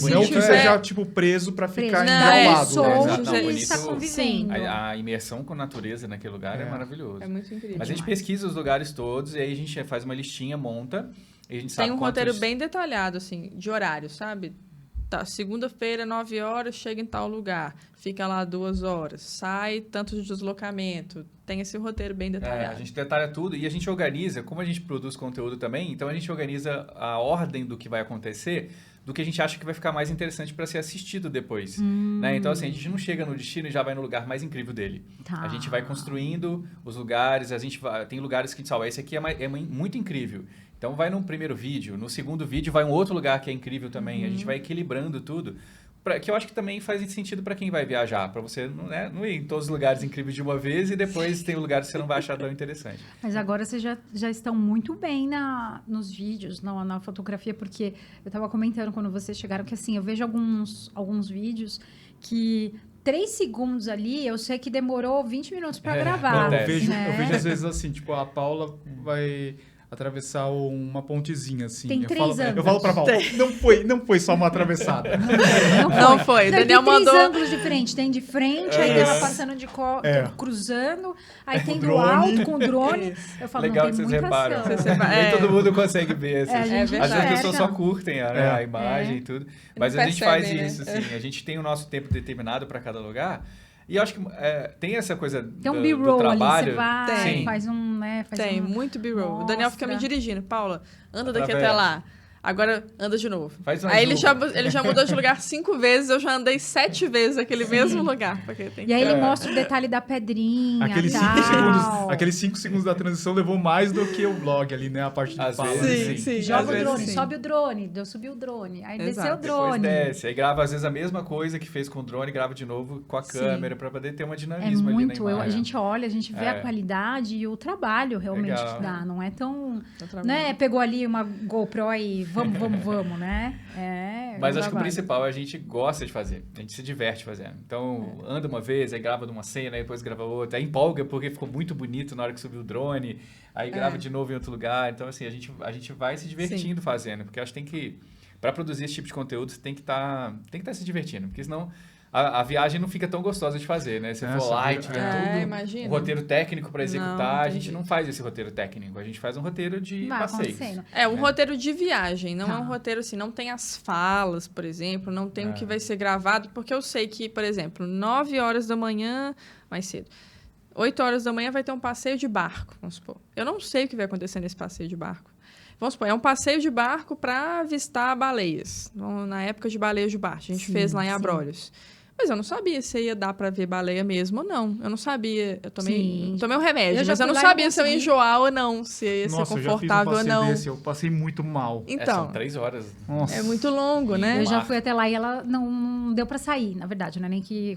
bonito, não que seja, tipo, preso pra ficar enjaulado. Solto, Não, ele está convivendo. A imersão com a natureza naquele lugar é maravilhoso. É muito incrível. Mas a gente pesquisa os lugares todos e aí a gente faz uma listinha, monta, e a gente sabe tem um roteiro bem detalhado, assim, de horário, sabe? Tá, segunda-feira, 9 horas, chega em tal lugar. Fica lá 2 horas. Sai tanto de deslocamento. Tem esse roteiro bem detalhado. A gente detalha tudo e a gente organiza, como a gente produz conteúdo também, então a gente organiza a ordem do que vai acontecer, do que a gente acha que vai ficar mais interessante para ser assistido depois. Né? Então, assim, a gente não chega no destino e já vai no lugar mais incrível dele. Tá. A gente vai construindo os lugares, tem lugares que a gente fala, esse aqui é muito incrível. Então, vai no primeiro vídeo, no segundo vídeo vai um outro lugar que é incrível também. A gente vai equilibrando tudo. Que eu acho que também faz sentido para quem vai viajar, para você não ir em todos os lugares incríveis de uma vez e depois tem lugares que você não vai achar tão interessante. Mas agora vocês já estão muito bem nos vídeos, na fotografia, porque eu estava comentando quando vocês chegaram que assim, eu vejo alguns vídeos que 3 segundos ali, eu sei que demorou 20 minutos para gravar. Eu vejo às vezes assim, tipo, a Paula vai atravessar uma pontezinha, assim. Tem 3 ângulos. Eu falo pra Paula, não foi só uma atravessada. Não foi. O Daniel mandou... Tem 3 ângulos diferentes. Tem de frente, aí ela passando cruzando, aí tem do alto com o drone. Eu falo, legal não, que tem vocês muita reparam. ação. Nem todo mundo consegue ver. Assim. Às vezes as pessoas só curtem a imagem e tudo. Mas a gente faz isso, assim. A gente tem o nosso tempo determinado para cada lugar. E eu acho que tem essa coisa tem um B-roll ali, você vai, Tem. faz um... Tem, muito B-roll. O Daniel fica me dirigindo. Paula, anda daqui até lá. Agora anda de novo. Faz uma Aí ele juba. já mudou de lugar 5 vezes, eu já andei 7 vezes naquele mesmo lugar. Porque tem E aí ele mostra o detalhe da pedrinha. Aqueles tal. 5 segundos da transição levou mais do que o vlog ali, né? A parte de Às fala. vezes, Sim. Joga Às o vezes, drone, sim. sobe o drone, subiu o drone. Aí desceu o Exato. Depois drone. desce, aí grava às vezes a mesma coisa que fez com o drone, grava de novo com a Sim. câmera pra poder ter um É dinamismo ali muito. na imagem. A gente olha, a gente vê É. a qualidade e o trabalho realmente Legal. que dá. Não é tão. Tá trabalhando. Né? Pegou ali uma GoPro e vamos, né? É. Mas um acho que o trabalho. principal a gente gosta de fazer, a gente se diverte fazendo. Então, É. anda uma vez, aí grava de uma cena, aí depois grava outra, aí empolga porque ficou muito bonito na hora que subiu o drone, aí grava de novo em outro lugar. Então, assim, a gente vai se divertindo fazendo, porque acho que tem que, para produzir esse tipo de conteúdo, você tem que tá se divertindo, porque senão a viagem não fica tão gostosa de fazer, né? Se for lá e tiver tudo imagina. um roteiro técnico para executar, Não a tem gente jeito. não faz esse roteiro técnico, a gente faz um roteiro de Vai passeios. acontecendo. É um roteiro de viagem, não Tá. é um roteiro assim, não tem as falas, por exemplo, não tem o que vai ser gravado, porque eu sei que, por exemplo, 9 horas da manhã, mais cedo, 8 horas da manhã vai ter um passeio de barco, vamos supor. Eu não sei o que vai acontecer nesse passeio de barco. Vamos supor, é um passeio de barco para avistar baleias, na época de baleias de barco. A gente Sim, fez lá em sim. Abrolhos. Mas eu não sabia se ia dar para ver baleia mesmo ou não. Eu não sabia. Eu Sim. tomei um remédio, Eu já mas eu fui não lá e sabia se eu ia consegui. enjoar ou não, se ia ser Nossa, eu já fiz um confortável ou passeio não. desse, eu passei muito mal. Então, são 3 horas. Nossa. é muito longo, né? Eu já mar. fui até lá e ela não deu pra sair, na verdade, não é nem que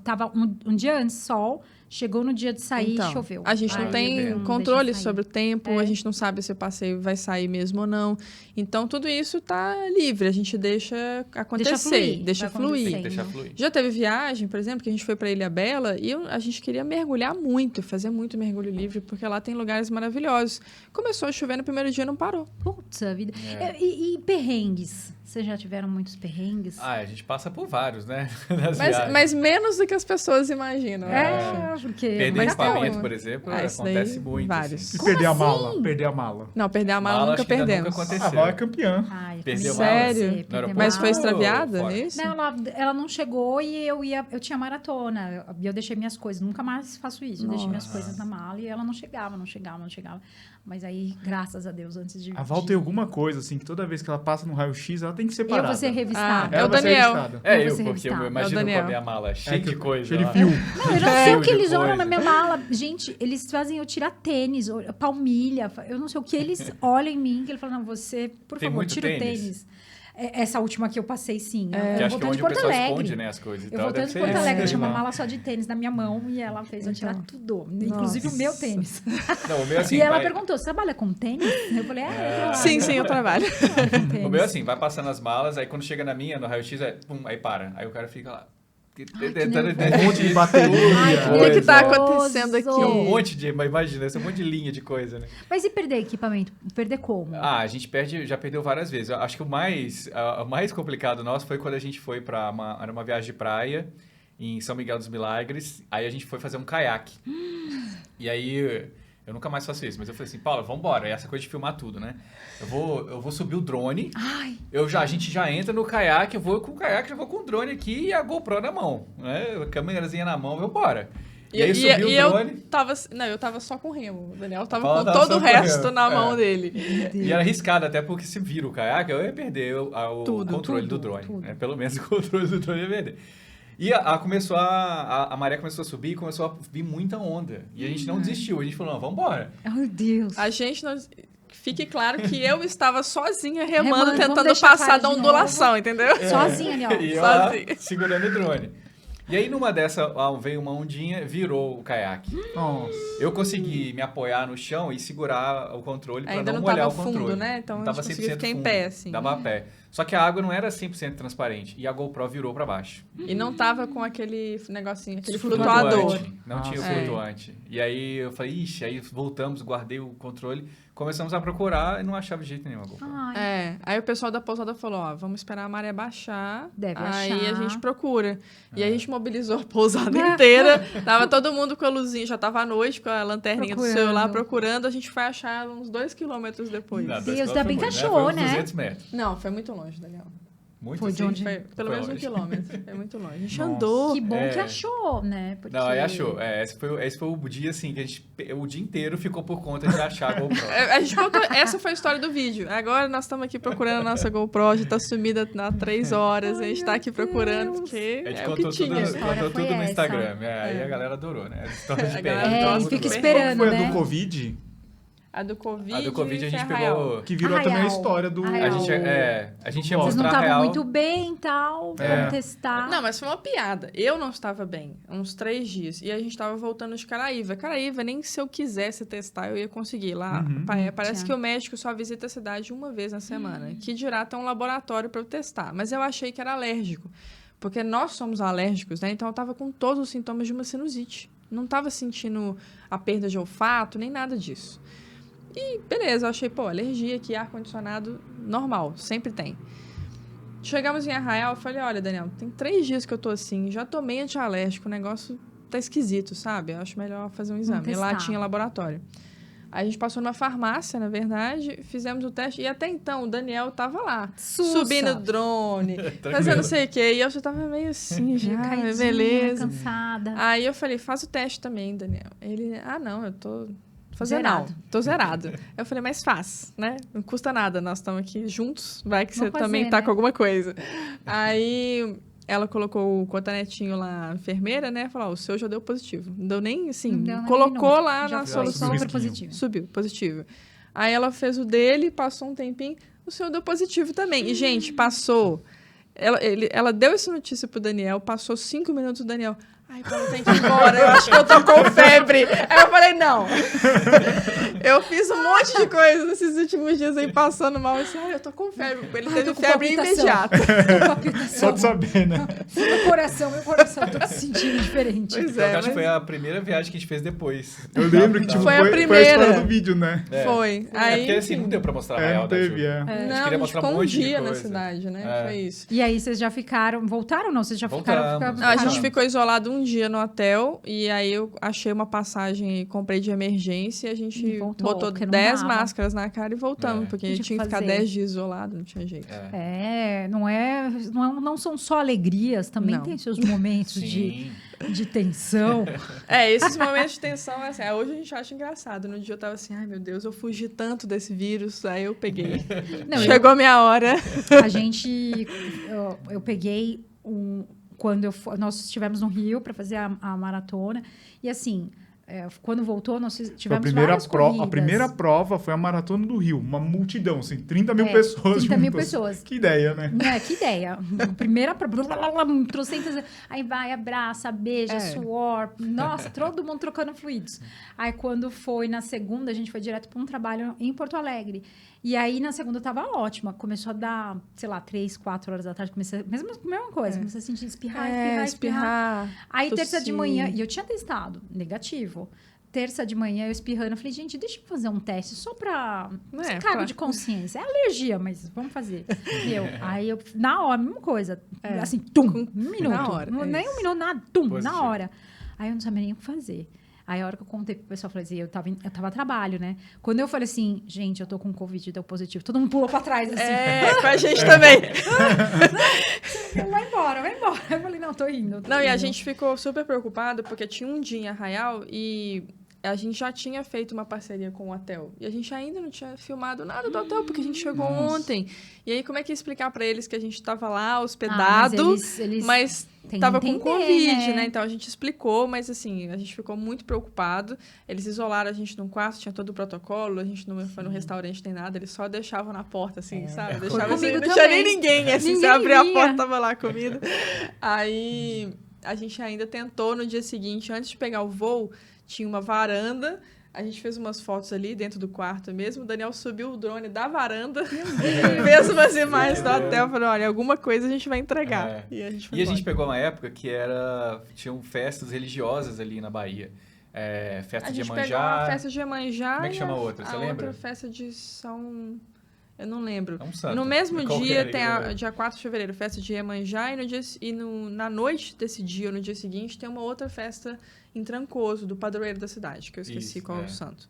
tava um dia antes sol, chegou no dia de sair Então, choveu. a gente não Aí tem não controle deixa sair. sobre o tempo, a gente não sabe se o passeio vai sair mesmo ou não. Então, tudo isso tá livre, a gente deixa acontecer, deixa vai fluir. Tem que acontecendo. deixar fluir. Já teve viagem, por exemplo, que a gente foi para Ilha Bela e a gente queria mergulhar muito, fazer muito mergulho livre, porque lá tem lugares maravilhosos. Começou a chover no primeiro dia, não parou. Putz, a vida. É. E perrengues? Vocês já tiveram muitos perrengues? Ah, a gente passa por vários, né? Nas viagens. Mas menos do que as pessoas imaginam. eu acho. Porque... Perder Mas equipamento, não. por exemplo, Ah, isso daí, acontece muito. vários. Assim. E Como perder a assim? mala? Perder a mala. Não, perder a mala Mala, nunca acho que ainda perdemos. nunca aconteceu. A vala é campeã. Ai, eu Perdeu também mala? não sei, No perder aeroporto? Mas foi mala. extraviada, Fora. é isso? Não, ela não chegou e eu tinha maratona. Eu deixei minhas coisas. Nunca mais faço isso. Eu deixei minhas coisas na mala e ela não chegava. Mas aí, graças a Deus, antes de... A Val tem alguma coisa, assim, que toda vez que ela passa no raio-x, ela tem que ser Eu parada. vou ser revistada. É o Ela vai ser Daniel. revistada. É, Eu eu, vou ser porque eu revistada. imagino É o com Daniel. a minha mala cheia de coisa. Cheio de lá. fio. Não, eu não sei o que de eles olham coisa. na minha mala. Gente, eles fazem eu tirar tênis, palmilha. Eu não sei o que eles olham em mim. Que ele fala, não, você, por Tem favor, muito tira o tênis? tênis. Essa última que eu passei, sim. Que Eu acho que é voltando onde de o Porto pessoal Alegre. esconde, né, as coisas. Eu Então, voltando deve de ser Porto isso. Alegre, tinha uma Legal. mala só de tênis na minha mão e ela fez eu tirar Então. tudo, inclusive o meu tênis. Não, o meu assim, e ela vai- perguntou: você trabalha com tênis? Eu falei: eu trabalho. Sim, eu trabalho. com tênis. O meu assim, vai passando as malas, aí quando chega na minha, no raio-x, pum, aí para. Aí o cara fica lá. Um monte de bateria. Ai, O que que tá nervoso. acontecendo aqui? Tem um monte de, mas imagina, esse é um monte de linha de coisa, né? Mas e perder equipamento? Perder como? Ah, a gente já perdeu várias vezes. Eu acho que o mais complicado nosso foi quando a gente foi era uma viagem de praia em São Miguel dos Milagres. Aí a gente foi fazer um caiaque. E aí, eu nunca mais faço isso, mas eu falei assim, Paula, vambora. E essa coisa de filmar tudo, né? Eu vou subir o drone. Ai, A gente já entra no caiaque, eu vou com o caiaque, já vou com o drone aqui e a GoPro na mão, né? A câmerazinha na mão, vambora. E aí eu subi o drone. Eu tava só com o remo. O Daniel tava Paula com tava todo só o com resto remo. na mão É. dele. E era arriscado, até porque se vira o caiaque, eu ia perder o Tudo, controle tudo, do drone. tudo. Né? Pelo menos o controle do drone eu ia perder. E a maré começou a subir e começou a vir muita onda. E a gente não desistiu, a gente falou, não, vambora. meu Deus. A gente não... Fique claro que eu estava sozinha remando, Remando, vamos tentando deixar passar claro da de ondulação, entendeu? Sozinha, ali, ó. E eu lá, Sozinha. segurando o drone. E aí, numa dessa, veio uma ondinha, virou o caiaque. Nossa. Eu consegui me apoiar no chão e segurar o controle para Ainda não não molhar tava o controle. fundo, né? Então não a tava gente conseguia 100% ficar em fundo, pé, assim. Dava a pé. Só que a água não era 100% transparente e a GoPro virou para baixo. E não tava com aquele negocinho, aquele Flutuador. flutuador. Não tinha o É. flutuante. E aí eu falei, ixi, aí voltamos, guardei o controle, começamos a procurar e não achava de jeito nenhum a GoPro. Ai, É, aí o pessoal da pousada falou, ó, vamos esperar a maré baixar. Deve aí achar. a gente procura. E aí a gente mobilizou a pousada inteira. Tava todo mundo com a luzinha, já tava à noite com a lanterninha do Procurando. celular procurando. A gente foi achar uns 2 quilômetros depois. Nada, Deus, essa ainda bem foi que muito, achou, Foi uns né? 200 metros. Não, foi muito longe, Daniel. Muito Foi de assim? onde? Foi pelo Foi menos 1 longe. quilômetro. É muito longe. A gente Nossa. andou. Que bom que achou, né? Porque... Não, aí achou. Esse foi o dia, assim, que a gente... O dia inteiro ficou por conta de achar a GoPro. A gente botou, essa foi a história do vídeo. Agora nós estamos aqui procurando a nossa GoPro, já tá sumida há 3 horas. A gente tá aqui procurando, porque A gente é o contou que tudo, tinha. história contou foi tudo no essa. Instagram. Aí a galera adorou, né? As histórias de A galera perrengue, adora. todo mundo fica gosta. esperando. Qual foi a né? do Covid? A do Covid. A do Covid a gente foi pegou... Arraial. Que virou também a Arraial. história do... Arraial. A gente ia Vocês Vocês não mostrar a estavam real. muito bem e tal, É. vamos testar. Não, mas foi uma piada. Eu não estava bem, uns 3 dias. E a gente estava voltando de Caraíva. Caraíva, nem se eu quisesse testar, eu ia conseguir. Lá, Uhum. parece Tinha. que o médico só visita a cidade uma vez na semana. Que dirá ter um laboratório para eu testar. Mas eu achei que era alérgico. Porque nós somos alérgicos, né? Então eu estava com todos os sintomas de uma sinusite. Não estava sentindo a perda de olfato, nem nada disso. E beleza, eu achei, alergia aqui, ar-condicionado, normal, sempre tem. Chegamos em Arraial, eu falei, olha, Daniel, tem 3 dias que eu tô assim, já tomei antialérgico, o negócio tá esquisito, sabe? Eu acho melhor fazer um exame. E lá testar. tinha laboratório. Aí a gente passou numa farmácia, na verdade, fizemos o teste, e até então o Daniel tava lá, Sussa. subindo drone, fazendo não sei o quê, e eu já tava meio assim, já, Caidinha, beleza. cansada. Aí eu falei, faz o teste também, Daniel. Ele, não, eu tô fazendo Zerado. não, tô zerado. Eu falei, mas faz, né? Não custa nada, nós estamos aqui juntos, vai que Vamos você também fazer, tá né? com alguma coisa. Aí ela colocou o cotonetinho lá, a enfermeira, né? Falou, o seu já deu positivo. Não deu nem, assim, Não deu nem colocou minuto. lá Já na foi solução. subiu super risquinho. positivo. Subiu, positivo. Aí ela fez o dele, passou um tempinho, o seu deu positivo também. E, gente, passou... Ela deu essa notícia pro Daniel, passou 5 minutos, o Daniel... Ai, Paulo, tem que ir embora, eu acho que eu tô com febre. Aí eu falei, não. Eu fiz um monte de coisa nesses últimos dias aí, passando mal. Eu disse, eu tô com febre. Ele Ai, teve tô com febre palpitação. imediata. Só de saber, né? Meu coração, tô se sentindo diferente. Pois Eu é, acho que mas foi a primeira viagem que a gente fez depois. Eu lembro que tipo, Foi a foi a primeira. história do vídeo, né? foi. É Aí, porque assim, enfim, não deu pra mostrar a É, real não da teve, Ju. é. A gente Não, queria a gente mostrar ficou um um monte de dia na coisa. cidade, né? É. Foi isso. E aí vocês já ficaram, voltaram não? Vocês já ficaram? Voltamos. Não, a gente Caramba. ficou isolado um dia no hotel e aí eu achei uma passagem e comprei de emergência e a gente E voltou, botou porque não 10 dava. máscaras na cara e voltamos, É. porque Tinha que tinha que ficar fazer. 10 dias isolado, não tinha jeito. É. Não são só alegrias, também Não. tem seus momentos Sim. de tensão. Esses momentos de tensão, assim, hoje a gente acha engraçado. No dia eu tava assim, ai meu Deus, eu fugi tanto desse vírus, aí eu peguei. Não, Chegou a minha hora. a gente, eu peguei quando nós estivemos no Rio para fazer a maratona e assim, quando voltou nós Foi tivemos várias corridas. a primeira prova foi a Maratona do Rio. Uma multidão, assim, 30 mil 30 pessoas mil juntas. pessoas. Que ideia, né? Que ideia. Primeira trocentas, aí vai, abraça, beija, suor. Nossa, todo mundo trocando fluidos. Aí quando foi na segunda, a gente foi direto para um trabalho em Porto Alegre. E aí na segunda eu tava ótima. Começou a dar, sei lá, 3, 4 horas da tarde. Comecei, mesma coisa. Comecei a sentir espirrar. Aí terça de tossir. manhã, e eu tinha testado, negativo. Terça de manhã eu espirrando, eu falei, gente, deixa eu fazer um teste só pra cargo pra- de consciência. É alergia, mas vamos fazer. Aí eu, na hora, mesma coisa. Assim, um minuto. na hora, Nem isso. um minuto, nada, Positivo. na hora. Aí eu não sabia nem o que fazer. Aí a hora que eu contei pro pessoal, eu falei assim, eu tava a trabalho, né? Quando eu falei assim, gente, eu tô com Covid, deu positivo. Todo mundo pulou pra trás, assim. Com a gente também. Vai embora. Eu falei, não, tô indo. Não, e a gente ficou super preocupado porque tinha um dia em Arraial e a gente já tinha feito uma parceria com o hotel. E a gente ainda não tinha filmado nada do hotel, porque a gente chegou ontem. E aí, como é que ia explicar pra eles que a gente tava lá hospedado, mas têm tava que com entender, Covid, né? né? Então a gente explicou, mas assim, a gente ficou muito preocupado. Eles isolaram a gente num quarto, tinha todo o protocolo, a gente não foi no restaurante nem nada, eles só deixavam na porta, assim, sabe? Deixavam assim, comigo não tinha nem também. ninguém, assim, você Ninguém abria a via. porta, tava lá a comida. Aí a gente ainda tentou no dia seguinte, antes de pegar o voo, tinha uma varanda. A gente fez umas fotos ali dentro do quarto mesmo. O Daniel subiu o drone da varanda, fez umas imagens do hotel. Falou, olha, alguma coisa a gente vai entregar. E a gente foi E a gente embora. pegou uma época que tinham festas religiosas ali na Bahia. Festa A de gente pegou Iemanjá. a festa de Iemanjá. Como é que e chama a outra? Você a lembra? outra festa de São... Eu não lembro. É um santo. No mesmo Qual que dia, era? tem dia 4 de fevereiro, festa de Iemanjá, na noite desse dia, ou no dia seguinte, tem uma outra festa em Trancoso, do padroeiro da cidade, que eu esqueci Isso, qual é o santo.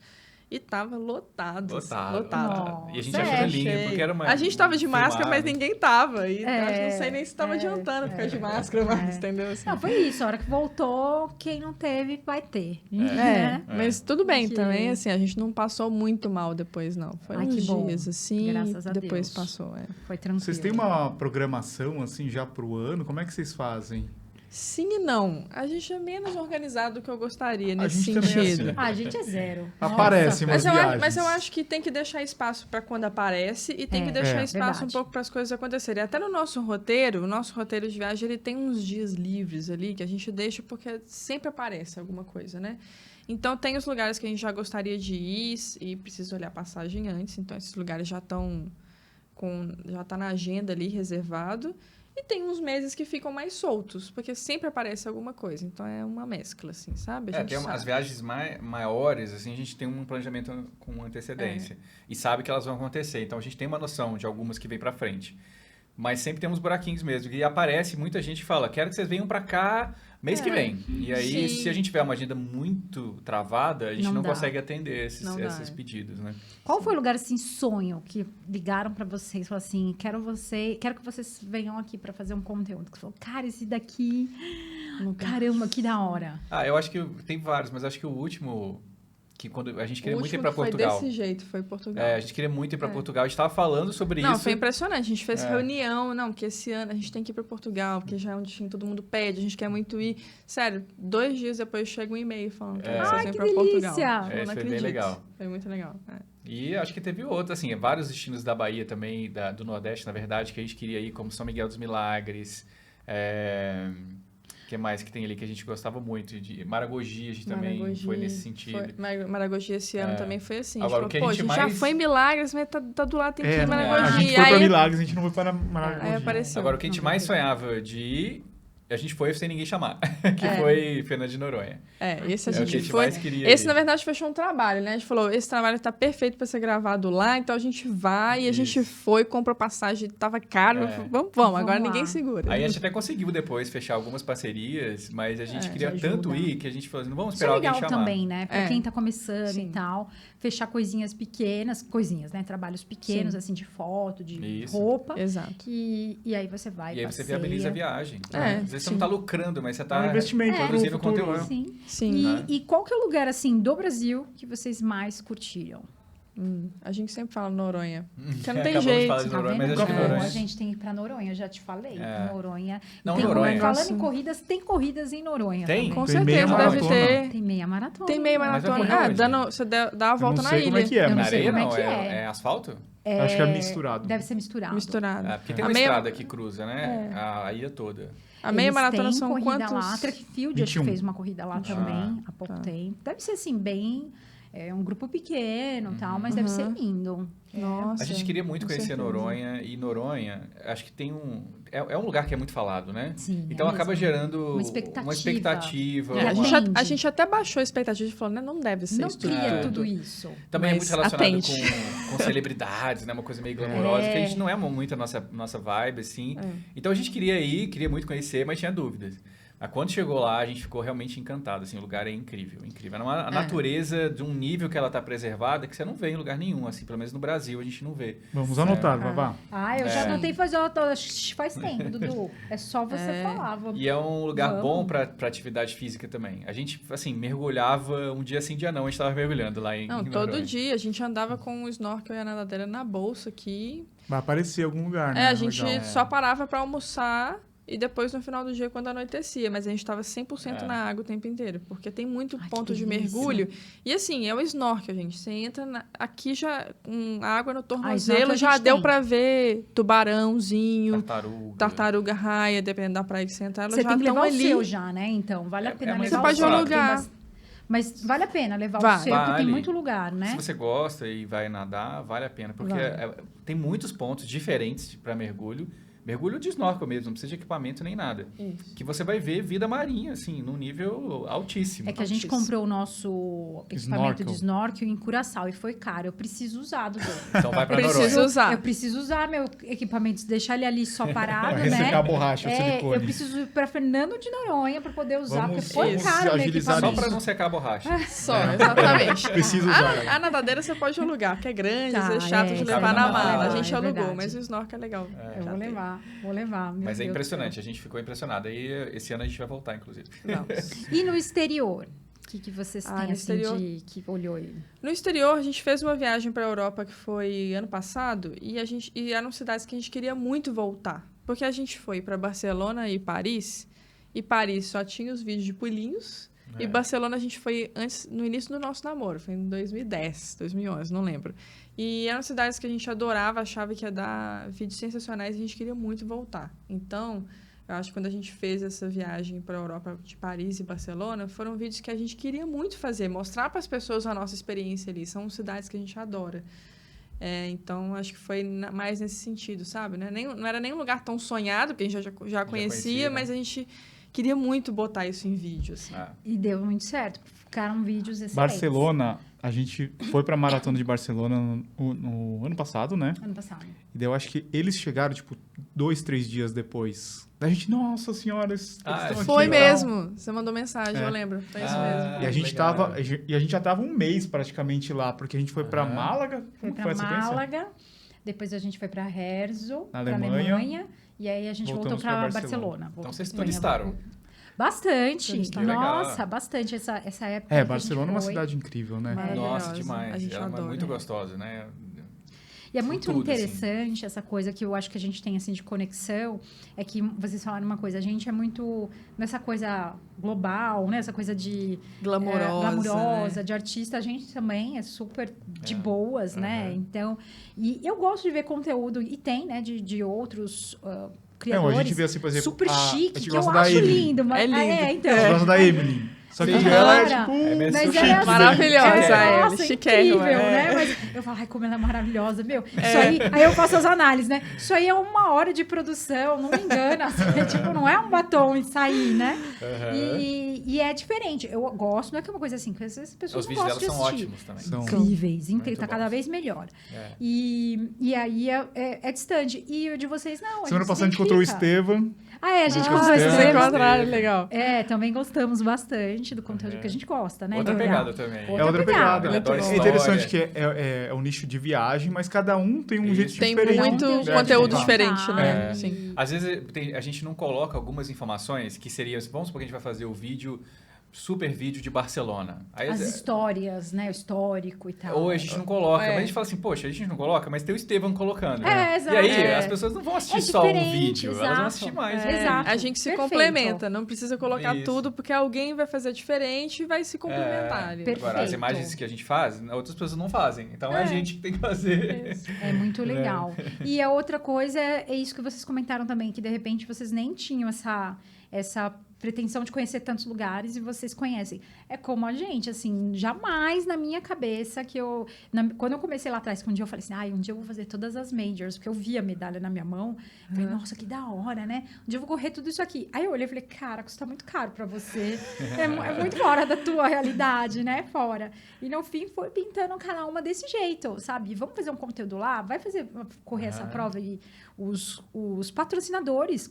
E tava lotado. Lotado. Nossa, E a gente achando lindo, porque era uma... A gente tava de máscara, mas filmado. ninguém tava. E acho que não sei nem se tava adiantando ficar de máscara mais, entendeu? Assim. Não, foi isso. A hora que voltou, quem não teve, vai ter. Mas tudo bem Que- também, assim, a gente não passou muito mal depois, não. Foi Ai, uns que bom. dias, assim, Graças a depois Deus. passou, Foi tranquilo. Vocês têm uma programação, assim, já pro ano? Como é que vocês fazem? Sim e não. A gente é menos organizado do que eu gostaria A nesse gente também é sentido. assim. Ah, a gente é zero. Aparece umas viagens. Mas eu acho que tem que deixar espaço para quando aparece e tem que deixar espaço verdade. um pouco para as coisas acontecerem. Até no nosso roteiro, o nosso roteiro de viagem, ele tem uns dias livres ali que a gente deixa porque sempre aparece alguma coisa, né? Então, tem os lugares que a gente já gostaria de ir e precisa olhar a passagem antes. Então, esses lugares já estão já tá na agenda ali, reservado. E tem uns meses que ficam mais soltos, porque sempre aparece alguma coisa. Então, é uma mescla, assim, sabe? A gente Tem sabe. as viagens maiores, assim, a gente tem um planejamento com antecedência. E sabe que elas vão acontecer. Então, a gente tem uma noção de algumas que vêm pra frente. Mas sempre temos buraquinhos mesmo. E aparece muita gente que fala, quero que vocês venham pra cá mês que vem. E aí, Sim. se a gente tiver uma agenda muito travada, a gente Não não dá. consegue atender Não dá, esses pedidos, né? Qual foi o lugar, assim, sonho, que ligaram pra vocês? Falaram assim, quero que vocês venham aqui pra fazer um conteúdo. Que você falou, cara, esse daqui... Caramba, que da hora. Eu acho que tem vários, mas acho que o último... Que quando a gente queria O muito ir último pra que foi Portugal. desse jeito, foi Portugal. A gente queria muito ir pra Portugal. A gente tava falando sobre Não, isso. foi impressionante. A gente fez reunião, porque esse ano a gente tem que ir para Portugal, porque já é um destino que todo mundo pede, a gente quer muito ir. Sério, 2 dias depois chega um e-mail falando que vocês Ai, vêm que para Portugal. delícia! Eu Isso não foi bem acredito. legal. Foi muito legal. E acho que teve outros, assim, vários destinos da Bahia também, do Nordeste, na verdade, que a gente queria ir, como São Miguel dos Milagres. O que mais que tem ali que a gente gostava muito? De Maragogi, a gente também foi nesse sentido. Maragogi esse ano também foi assim. Agora, a o que gente a falou, gente pô, a gente mais- já foi em Milagres, mas tá do lado, tem que ir em A Maragogi. gente foi pra Aí- Milagres, a gente não foi para Maragogi. Aí apareceu. Agora, o que a gente Não, mais não tem. sonhava de ir, a gente foi sem ninguém chamar, que foi Fernando de Noronha. Esse a É o que a gente gente foi. mais queria Esse, ir. na verdade, fechou um trabalho, né? A gente falou, esse trabalho tá perfeito para ser gravado lá, então a gente vai. E a gente Isso. foi, comprou passagem, tava caro. Vamos, agora lá. ninguém segura. Aí a gente até conseguiu depois fechar algumas parcerias, mas a gente queria te tanto ajuda. ir que a gente falou assim, não vamos Isso é esperar alguém legal chamar. também, né? Pra quem tá começando Sim. e tal. Fechar coisinhas pequenas, né? Trabalhos pequenos, Sim. assim, de foto, de Isso. roupa. Exato. E aí você vai, E aí você passeia. viabiliza a viagem. É, Às vezes você sim. não tá lucrando, mas você É tá um investimento pro produzindo futuro, conteúdo. né? Sim. Sim. Né? E qual que é o lugar, assim, do Brasil que vocês mais curtiram? A gente sempre fala Noronha. Porque não tem Acabamos de jeito. falar de Tá Noronha, vendo? mas acho que Noronha. A gente tem que ir pra Noronha, eu já te falei. Noronha. Não, Tem- Noronha. Falando em corridas, tem corridas em Noronha Tem? também. Com Tem meia certeza deve maratona. ter. Tem meia maratona. Tem meia Mas vai maratona. correr onde? Você dá a Eu volta não na sei ilha. como é que é, Eu não Na mas sei areia como é não, que é asfalto? acho que é misturado. Deve ser misturado. Misturado. Porque tem A uma meia- estrada que cruza, né? A ilha toda. A meia Eles maratona têm são corrida quantos? lá. A Trackfield acho que 21. fez uma corrida lá também, há pouco tempo. Deve ser assim, bem... É um grupo pequeno e tal, mas deve ser lindo. Nossa. A gente queria muito com conhecer certeza. Noronha, e Noronha, acho que tem é um lugar que é muito falado, né? Sim, Então é acaba mesmo. gerando Uma expectativa. uma expectativa. É, A Atende. gente até baixou a expectativa e falou, né? Não deve ser Não isso cria tudo. tudo isso. Também é Mas muito relacionado atende. com celebridades, né? Uma coisa meio glamourosa, que a gente não é muito a nossa vibe, assim. Então a gente queria ir, queria muito conhecer, mas tinha dúvidas. Mas quando chegou lá, a gente ficou realmente encantado, assim, o lugar é incrível, incrível. A natureza de um nível que ela tá preservada que você não vê em lugar nenhum, assim, pelo menos no Brasil a gente não vê. Vamos anotar, Vavá. Ah, eu já anotei faz tempo, Dudu. É só você falar. E é um lugar Vamos. bom pra atividade física também. A gente, assim, mergulhava um dia sim, dia não, a gente tava mergulhando lá em Não, em todo Noronha. dia. A gente andava com o snorkel e a nadadeira na bolsa aqui. Vai aparecer em algum lugar, né? A gente Legal. só parava pra almoçar e depois no final do dia quando anoitecia. Mas a gente tava 100% na água o tempo inteiro. Porque tem muito Ai, ponto que de delícia. mergulho. E assim, é o snorkel, gente. Você entra aqui já com água no snorkel tornozelo, a já gente deu tem. pra ver tubarãozinho, tartaruga raia, dependendo da praia que você entrar. Elas Você já tem que levar estão o ali. seu já, né? Então, vale a pena mais levar Você o pode seu. alugar. Tem Mas vale a pena levar o Vai. seu, porque tem Vale. muito lugar, né? Se você gosta e vai nadar, vale a pena. Porque Vale. tem muitos pontos diferentes para mergulho, Mergulho de snorkel mesmo, não precisa de equipamento nem nada. Isso. Que você vai ver vida marinha, assim, num nível altíssimo. É que a gente comprou o nosso equipamento de snorkel em Curaçao e foi caro. Eu preciso usar do Dom. Então vai pra Preciso Noronha. usar. Eu preciso usar meu equipamento, deixar ele ali só parado, Vai ressecar né? a borracha, o silicone. Eu preciso ir para Fernando de Noronha para poder usar, Vamos- porque foi vamos caro o meu agilizar equipamento. Só pra não secar a borracha. Só, exatamente. Preciso usar. A nadadeira você pode alugar, porque é grande, Tá, é chato é, de cabe levar na na mala. mala, A gente é alugou, verdade. mas o snorkel é legal. Eu vou levar. Meu Mas é Deus do impressionante, a gente ficou impressionado. E esse ano a gente vai voltar, inclusive. Vamos. céu. E no exterior? O que vocês têm, no assim, exterior- que olhou aí? No exterior, a gente fez uma viagem para a Europa que foi ano passado e eram cidades que a gente queria muito voltar. Porque a gente foi para Barcelona e Paris só tinha os vídeos de pulinhos. E Barcelona a gente foi no início do nosso namoro, foi em 2010, 2011, não lembro. E eram cidades que a gente adorava, achava que ia dar vídeos sensacionais e a gente queria muito voltar. Então, eu acho que quando a gente fez essa viagem para a Europa de Paris e Barcelona, foram vídeos que a gente queria muito fazer, mostrar para as pessoas a nossa experiência ali. São cidades que a gente adora. Então, acho que foi mais nesse sentido, sabe? Não era nem um lugar tão sonhado, porque a gente já conhecia, né? mas a gente queria muito botar isso em vídeo, assim. E deu muito certo. Ficaram vídeos excelentes. Barcelona, a gente foi pra Maratona de Barcelona no ano passado, né? Ano passado. E daí eu acho que eles chegaram, tipo, 2, 3 dias depois. Daí a gente, nossa senhora, eles estão aqui. Foi e tal. mesmo. Você mandou mensagem, É. eu lembro. Foi isso Ah, mesmo. E a gente legal. e a gente já tava um mês praticamente lá, porque a gente foi pra Aham. Málaga. Foi Como pra foi a sequência? Málaga, depois a gente foi pra Herzog, Na pra Alemanha. Alemanha, e aí a gente voltou Voltamos pra pra Barcelona. Barcelona. Então vocês Espanha, turistaram. Bastante. Turistaram. Que legal. Nossa, bastante essa época. É, que a Barcelona é gente uma foi. cidade incrível, né? Maravilhosa. Nossa, A demais. gente Ela é adora. muito gostosa, né? E é muito Tudo, interessante essa coisa que eu acho que a gente tem assim de conexão, é que vocês falaram uma coisa, a gente é muito nessa coisa global, né? Essa coisa de Glamurosa, né? de artista, a gente também é super de boas, né? Então, e eu gosto de ver conteúdo, e tem, né, de outros criadores. Não, a gente vê assim, por exemplo, super a chique, gente que eu gosta da acho Emily. lindo. Mas, É lindo. então. A gente gosta da Emily. Só que Sim. ela é, Cara, tipo... É meio mas chique, ela é assim, Maravilhosa, ela, nossa, chiquérrima, incrível, é. né? Mas eu falo, ai, como ela é maravilhosa, meu. Isso aí eu faço as análises, né? Isso aí é 1 hora de produção, não me engana. Assim, tipo, não é um batom e sair, né? E é diferente. Eu gosto, não é que é uma coisa assim, que às vezes as pessoas Os não vídeos gostam dela de são assistir. ótimos também. São. Incríveis, Muito tá cada bons. vez melhor. É. E aí é distante. E o de vocês, não. Semana se passada a gente encontrou o identifica. Estevam. A gente Ah, encontrou o vocês Vocês Estevam. encontraram, legal. Também gostamos bastante do conteúdo que a gente gosta, né? Outra Legal. pegada também. É outra pegada. Ele adora É história. interessante que é um nicho de viagem, mas cada um tem um Isso. jeito Tem diferente. muito Tem um conteúdo de diferente, né? É. Sim. Às vezes a gente não coloca algumas informações que seriam... Vamos supor que a gente vai fazer o vídeo, super vídeo de Barcelona. Aí, As histórias, né? O histórico e tal. ou a gente não coloca, É. mas a gente fala assim, poxa, a gente não coloca, mas tem o Estevam colocando. Exato. E aí, É. as pessoas não vão assistir É só um diferente, vídeo, elas vão exato. assistir mais. É. Exato. A gente se Perfeito. complementa, não precisa colocar Isso. tudo, porque alguém vai fazer diferente e vai se complementar ali. Perfeito. Agora, as imagens que a gente faz, outras pessoas não fazem. Então é a gente que tem que fazer. É muito legal. E a outra coisa é isso que vocês comentaram também, que de repente vocês nem tinham essa pretensão de conhecer tantos lugares e vocês conhecem. É como a gente, assim, jamais na minha cabeça que quando eu comecei lá atrás, que um dia eu falei assim, um dia eu vou fazer todas as majors, porque eu vi a medalha na minha mão, eu falei, nossa, que da hora, né? Um dia eu vou correr tudo isso aqui. Aí eu olhei e falei, cara, custa muito caro pra você, é muito fora da tua realidade, né? Fora. E no fim foi pintando cada uma desse jeito, sabe? Vamos fazer um conteúdo lá, vai correr essa prova e os patrocinadores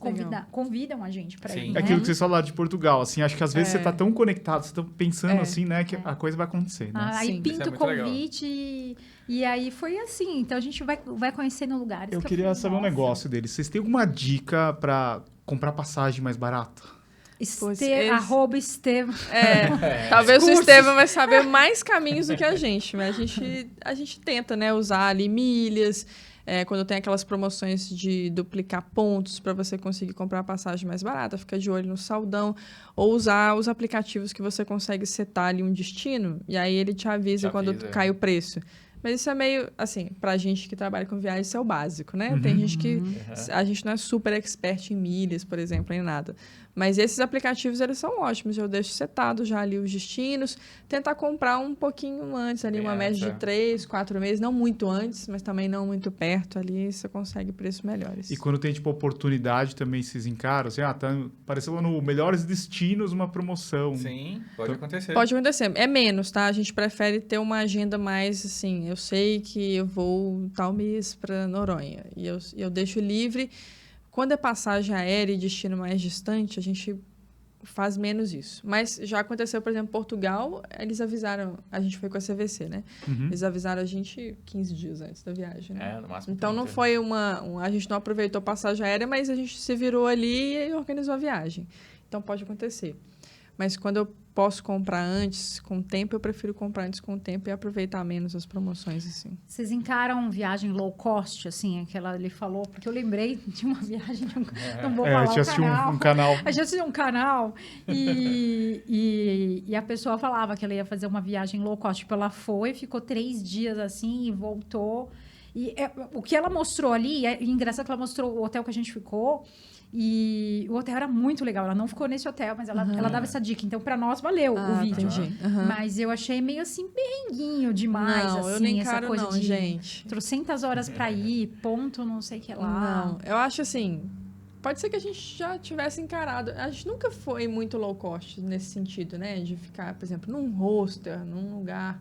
convidam a gente pra Sim. ir, É né? aquilo que vocês falaram de Portugal, assim, acho que às vezes você tá tão conectado, você tá pensando assim, né, que a coisa vai acontecer, né? Aí Sim. Isso pinta é o muito legal. convite e aí foi assim. Então a gente vai conhecendo lugares. Eu que queria falei, saber um nossa, negócio deles. Vocês têm alguma dica pra comprar passagem mais barata? Pois eles- Arroba Estevam. Talvez o Cursos. Estevam vai saber mais caminhos do que a gente, mas a gente tenta, né, usar ali milhas, quando tem aquelas promoções de duplicar pontos para você conseguir comprar a passagem mais barata, fica de olho no saldão, ou usar os aplicativos que você consegue setar ali um destino, e aí ele te avisa quando cai o preço. Mas isso é meio, assim, pra gente que trabalha com viagem, isso é o básico, né? Tem gente que... A gente não é super expert em milhas, por exemplo, em nada. Mas esses aplicativos, eles são ótimos. Eu deixo setado já ali os destinos. Tentar comprar um pouquinho antes, ali, uma média de 3, 4 meses. Não muito antes, mas também não muito perto. Ali você consegue preços melhores. E quando tem, tipo, oportunidade também, vocês encaram? Assim, tá apareceu lá no Melhores Destinos uma promoção. Sim, pode acontecer. Pode acontecer. É menos, tá? A gente prefere ter uma agenda mais, assim... Eu sei que eu vou tal mês para Noronha. E eu deixo livre... Quando é passagem aérea e destino mais distante, a gente faz menos isso. Mas já aconteceu, por exemplo, Portugal, eles avisaram... A gente foi com a CVC, né? Eles avisaram a gente 15 dias antes da viagem, né? No máximo 30. Então, não foi a gente não aproveitou a passagem aérea, mas a gente se virou ali e organizou a viagem. Então, pode acontecer. Mas quando eu posso comprar antes, com tempo, eu prefiro comprar antes com tempo e aproveitar menos as promoções, assim. Vocês encaram viagem low cost, assim, aquela ele falou? Porque eu lembrei de uma viagem, não vou falar tinha o canal. um canal. A gente assistiu um canal e a pessoa falava que ela ia fazer uma viagem low cost. Tipo, ela foi, ficou 3 dias assim e voltou. E o que ela mostrou ali, é engraçado que ela mostrou o hotel que a gente ficou. E o hotel era muito legal. Ela não ficou nesse hotel, mas ela dava essa dica. Então, pra nós, valeu o vídeo. Mas eu achei meio assim, perrenguinho demais. Não, assim, eu nem essa encaro coisa não, de gente. trocentas horas pra ir, ponto, não sei o que lá. Não, eu acho assim... Pode ser que a gente já tivesse encarado. A gente nunca foi muito low cost nesse sentido, né? De ficar, por exemplo, num hostel, num lugar...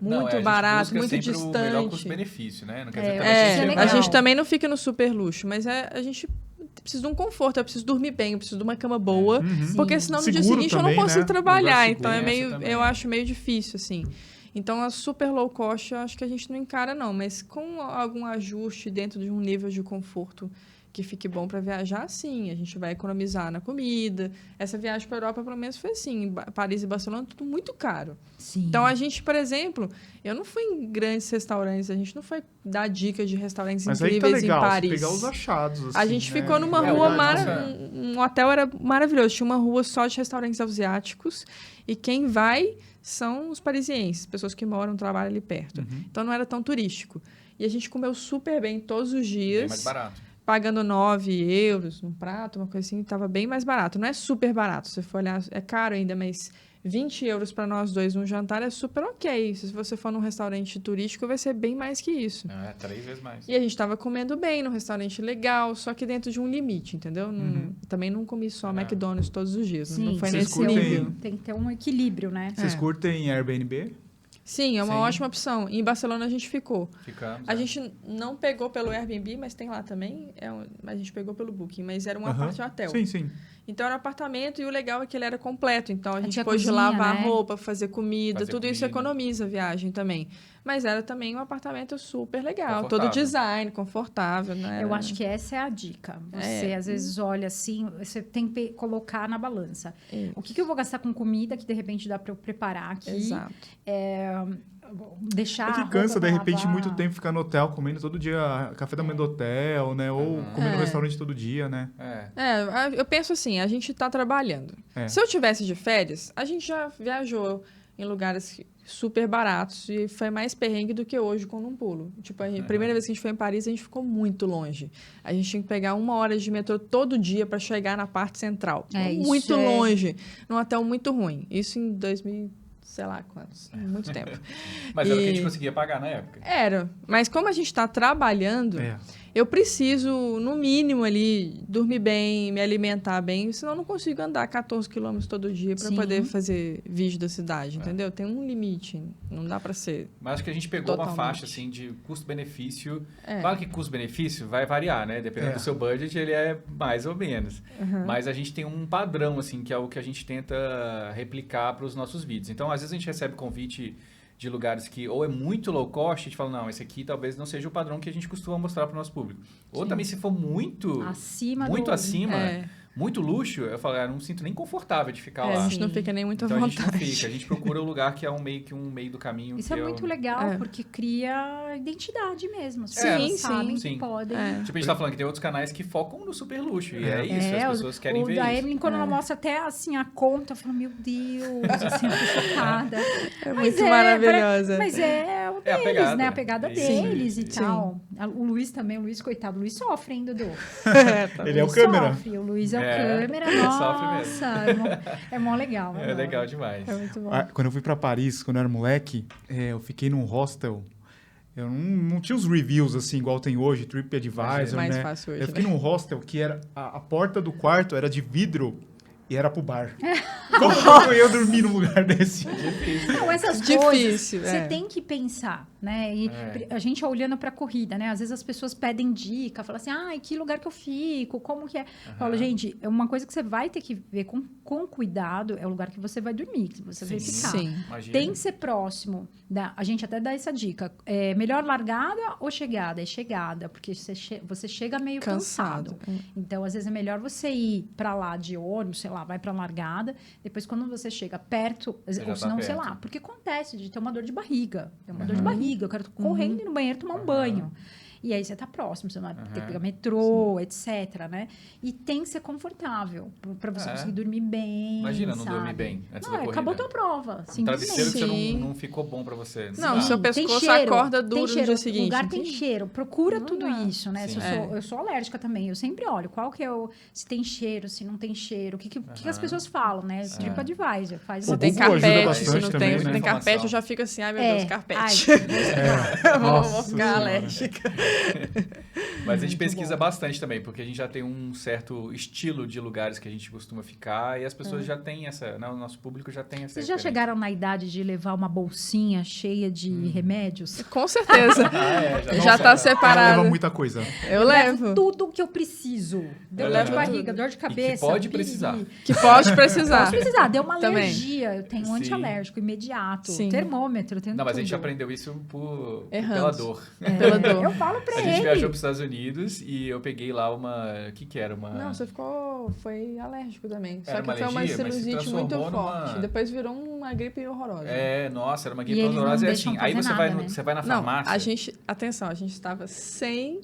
Muito barato, muito distante. O melhor custo-benefício, né? Não quer dizer também a gente também não fica no super luxo, mas a gente precisa de um conforto, eu preciso dormir bem, eu preciso de uma cama boa, porque senão no dia seguinte eu não consigo trabalhar, então eu acho meio difícil, assim. Então, a super low cost, eu acho que a gente não encara, não, mas com algum ajuste dentro de um nível de conforto que fique bom para viajar, sim. A gente vai economizar na comida. Essa viagem para a Europa, pelo menos, foi assim. Paris e Barcelona, tudo muito caro. Sim. Então, a gente, por exemplo, eu não fui em grandes restaurantes, a gente não foi dar dicas de restaurantes incríveis em Paris. Pegar os achados, assim, a gente ficou numa rua um hotel era maravilhoso. Tinha uma rua só de restaurantes asiáticos e quem vai são os parisienses, pessoas que moram, trabalham ali perto. Então, não era tão turístico. E a gente comeu super bem todos os dias. É mais barato. Pagando 9 euros num prato, uma coisa assim, estava bem mais barato. Não é super barato, se você for olhar, é caro ainda, mas 20 euros para nós dois num jantar é super ok. Se você for num restaurante turístico, vai ser bem mais que isso. 3 vezes mais. E a gente estava comendo bem, num restaurante legal, só que dentro de um limite, entendeu? Também não comi só McDonald's todos os dias. Sim, não foi vocês nesse nível. Tem que ter um equilíbrio, né? Vocês curtem Airbnb? Sim, é uma ótima opção. Em Barcelona a gente ficou. Ficamos. A gente não pegou pelo Airbnb, mas tem lá também. A gente pegou pelo Booking, mas era um apart-hotel. Sim. Então era um apartamento e o legal é que ele era completo. Então a gente pôde cozinha, lavar né? roupa, fazer comida, tudo isso economiza a viagem também. Mas era também um apartamento super legal, todo design, confortável, né? Eu acho que essa é a dica. Você às vezes olha assim, você tem que colocar na balança. O que eu vou gastar com comida que de repente dá para eu preparar aqui? Exato. Deixar. É que cansa, de repente, muito tempo ficar no hotel, comendo todo dia café da manhã do hotel, né? Ou comendo no restaurante todo dia, né? Eu penso assim, a gente tá trabalhando. Se eu tivesse de férias, a gente já viajou em lugares super baratos e foi mais perrengue do que hoje com um pulo. Tipo, a primeira vez que a gente foi em Paris, a gente ficou muito longe. A gente tinha que pegar 1 hora de metrô todo dia para chegar na parte central. Muito longe, num hotel muito ruim. Isso em 2000 sei lá quantos, muito tempo. Mas era o que a gente conseguia pagar na época. Era, mas como a gente está trabalhando, eu preciso, no mínimo ali, dormir bem, me alimentar bem, senão eu não consigo andar 14 quilômetros todo dia para poder fazer vídeo da cidade, entendeu? Tem um limite, não dá para ser. Mas acho que a gente pegou uma faixa assim de custo-benefício. Claro que custo-benefício vai variar, né? Dependendo do seu budget, ele é mais ou menos. Mas a gente tem um padrão, assim, que é o que a gente tenta replicar para os nossos vídeos. Então, às vezes a gente recebe convite de lugares que ou é muito low cost, a gente fala, não, esse aqui talvez não seja o padrão que a gente costuma mostrar para o nosso público. Ou também, se for muito acima, muito luxo, eu falo, eu não me sinto nem confortável de ficar lá. A gente não fica nem muito à vontade. A gente não fica, a gente procura o lugar que é meio do caminho. Isso é muito legal, porque cria sua identidade mesmo. As Sim, pessoas sabem sim. que podem. Tipo, a gente tá falando que tem outros canais que focam no super luxo. E é isso, as pessoas querem ver da isso. Evelyn, quando ela mostra até assim a conta, eu falo, meu Deus, assim, eu tô chocada. É muito maravilhosa. Mas é o É a deles, pegada. né? A pegada Sim. deles e Sim. tal. O Luiz também, o Luiz, coitado, o Luiz sofre, hein, Dudu? Ele é o Luiz câmera. Sofre. O Luiz é o É, câmera, ele sofre nossa, é mó legal. É legal demais. É muito bom. Quando eu fui pra Paris, quando eu era moleque, eu fiquei num hostel. Eu não tinha os reviews assim, igual tem hoje, TripAdvisor, Mais né? fácil hoje, Eu fiquei num hostel que era a porta do quarto era de vidro e era pro bar. Como eu ia dormir num lugar desse? Não, essas Difícil, coisas, você é. tem que pensar, né? E a gente olhando pra corrida, né? Às vezes as pessoas pedem dica, falam assim, que lugar que eu fico, como que é? Eu falo, gente, é uma coisa que você vai ter que ver com cuidado, é o lugar que você vai dormir, que você vai ficar. Sim. Imagina. Tem que ser próximo. A gente até dá essa dica. É melhor largada ou chegada? É chegada, porque você chega meio cansado. Então, às vezes, é melhor você ir pra lá de ônibus, sei lá, vai pra largada. Depois, quando você chega perto, já ou tá senão, sei perto. lá, porque acontece de ter uma dor de barriga. Tem uma dor de barriga, eu quero correndo ir no banheiro tomar um banho. E aí você tá próximo, você não vai ter que pegar metrô, etc, né? E tem que ser confortável, pra você conseguir dormir bem, Imagina não sabe? dormir bem antes da Não, corrida. acabou tua prova, Um simplesmente. travesseiro que você Sim. não ficou bom pra você. Não, dá. seu pescoço acorda duro no dia seguinte. O lugar não tem cheiro. Procura Não tudo dá. isso, né? Sim. Eu sou alérgica também. Eu sempre olho qual que é se tem cheiro, se não tem cheiro. O que as pessoas falam, né? TripAdvisor. Faz O uma Se tem Google ajuda carpete, se bastante não também, tem, se né? tem carpete, Informação. eu já fico assim, ai meu É. Deus, carpete. Ai, Vou Nossa ficar Senhora. alérgica. Mas a gente Muito pesquisa bom. bastante também, porque a gente já tem um certo estilo de lugares que a gente costuma ficar e as pessoas já têm essa, né, o nosso público já tem essa Vocês já referência. chegaram na idade de levar uma bolsinha cheia de remédios? Com certeza. Já tá Ela leva separado. muita coisa. Eu levo. Tudo que eu preciso. Dor levo de barriga, tudo. dor de cabeça. pode piriri. precisar. Que pode precisar. Posso precisar. Deu uma Também. alergia. Eu tenho um Sim. antialérgico imediato. Sim. Termômetro, eu tenho Não, mas a tudo. gente aprendeu isso Errando. pela dor. Pela dor. Eu falo pra A ele. gente viajou para os Estados Unidos e eu peguei lá uma... O que era? Não, você foi alérgico também. Só Era que uma foi uma alergia, mas se sinusite muito transformou numa- forte. Depois virou uma gripe horrorosa. Nossa, era uma E gripe eles não horrorosa. E deixam assim, aí fazer você vai, nada, né? você vai na Não, farmácia... atenção, a gente estava sem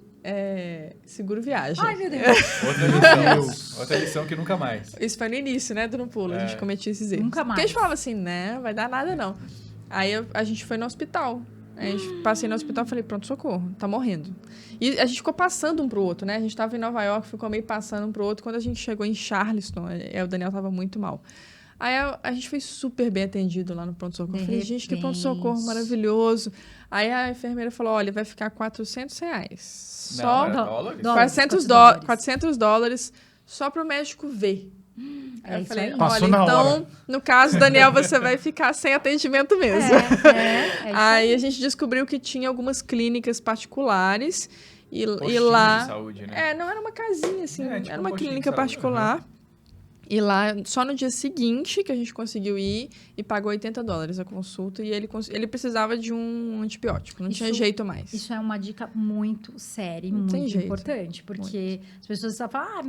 seguro viagem. Ai, meu Deus. Outra lição que nunca mais. Isso foi no início, né, do No Pulo, a gente cometia esses erros. Nunca mais. Porque a gente falava assim, né, vai dar nada não. Aí a gente foi no hospital. Aí passei no hospital e falei, pronto, socorro, tá morrendo. E a gente ficou passando um pro outro, né? A gente tava em Nova York, ficou meio passando um pro outro. Quando a gente chegou em Charleston, o Daniel tava muito mal. Aí a gente foi super bem atendido lá no pronto-socorro. De Falei, gente, que repente. pronto-socorro maravilhoso. Aí a enfermeira falou, olha, vai ficar R$400. Não, Só era dólares? Dólares. $400 só pro médico ver. Aí eu isso falei, aí. olha, Passou na então, hora. no caso, Daniel, você vai ficar sem atendimento mesmo. É isso Aí a gente descobriu que tinha algumas clínicas particulares e Postinho lá... de saúde, né? Não era uma casinha, assim, Tipo era um uma postinho de clínica saúde, particular. E lá, só no dia seguinte que a gente conseguiu ir e pagou $80 a consulta e ele precisava de um antibiótico, não tinha jeito mais. Isso é uma dica muito séria e Não tem muito jeito. importante, porque as pessoas só falam,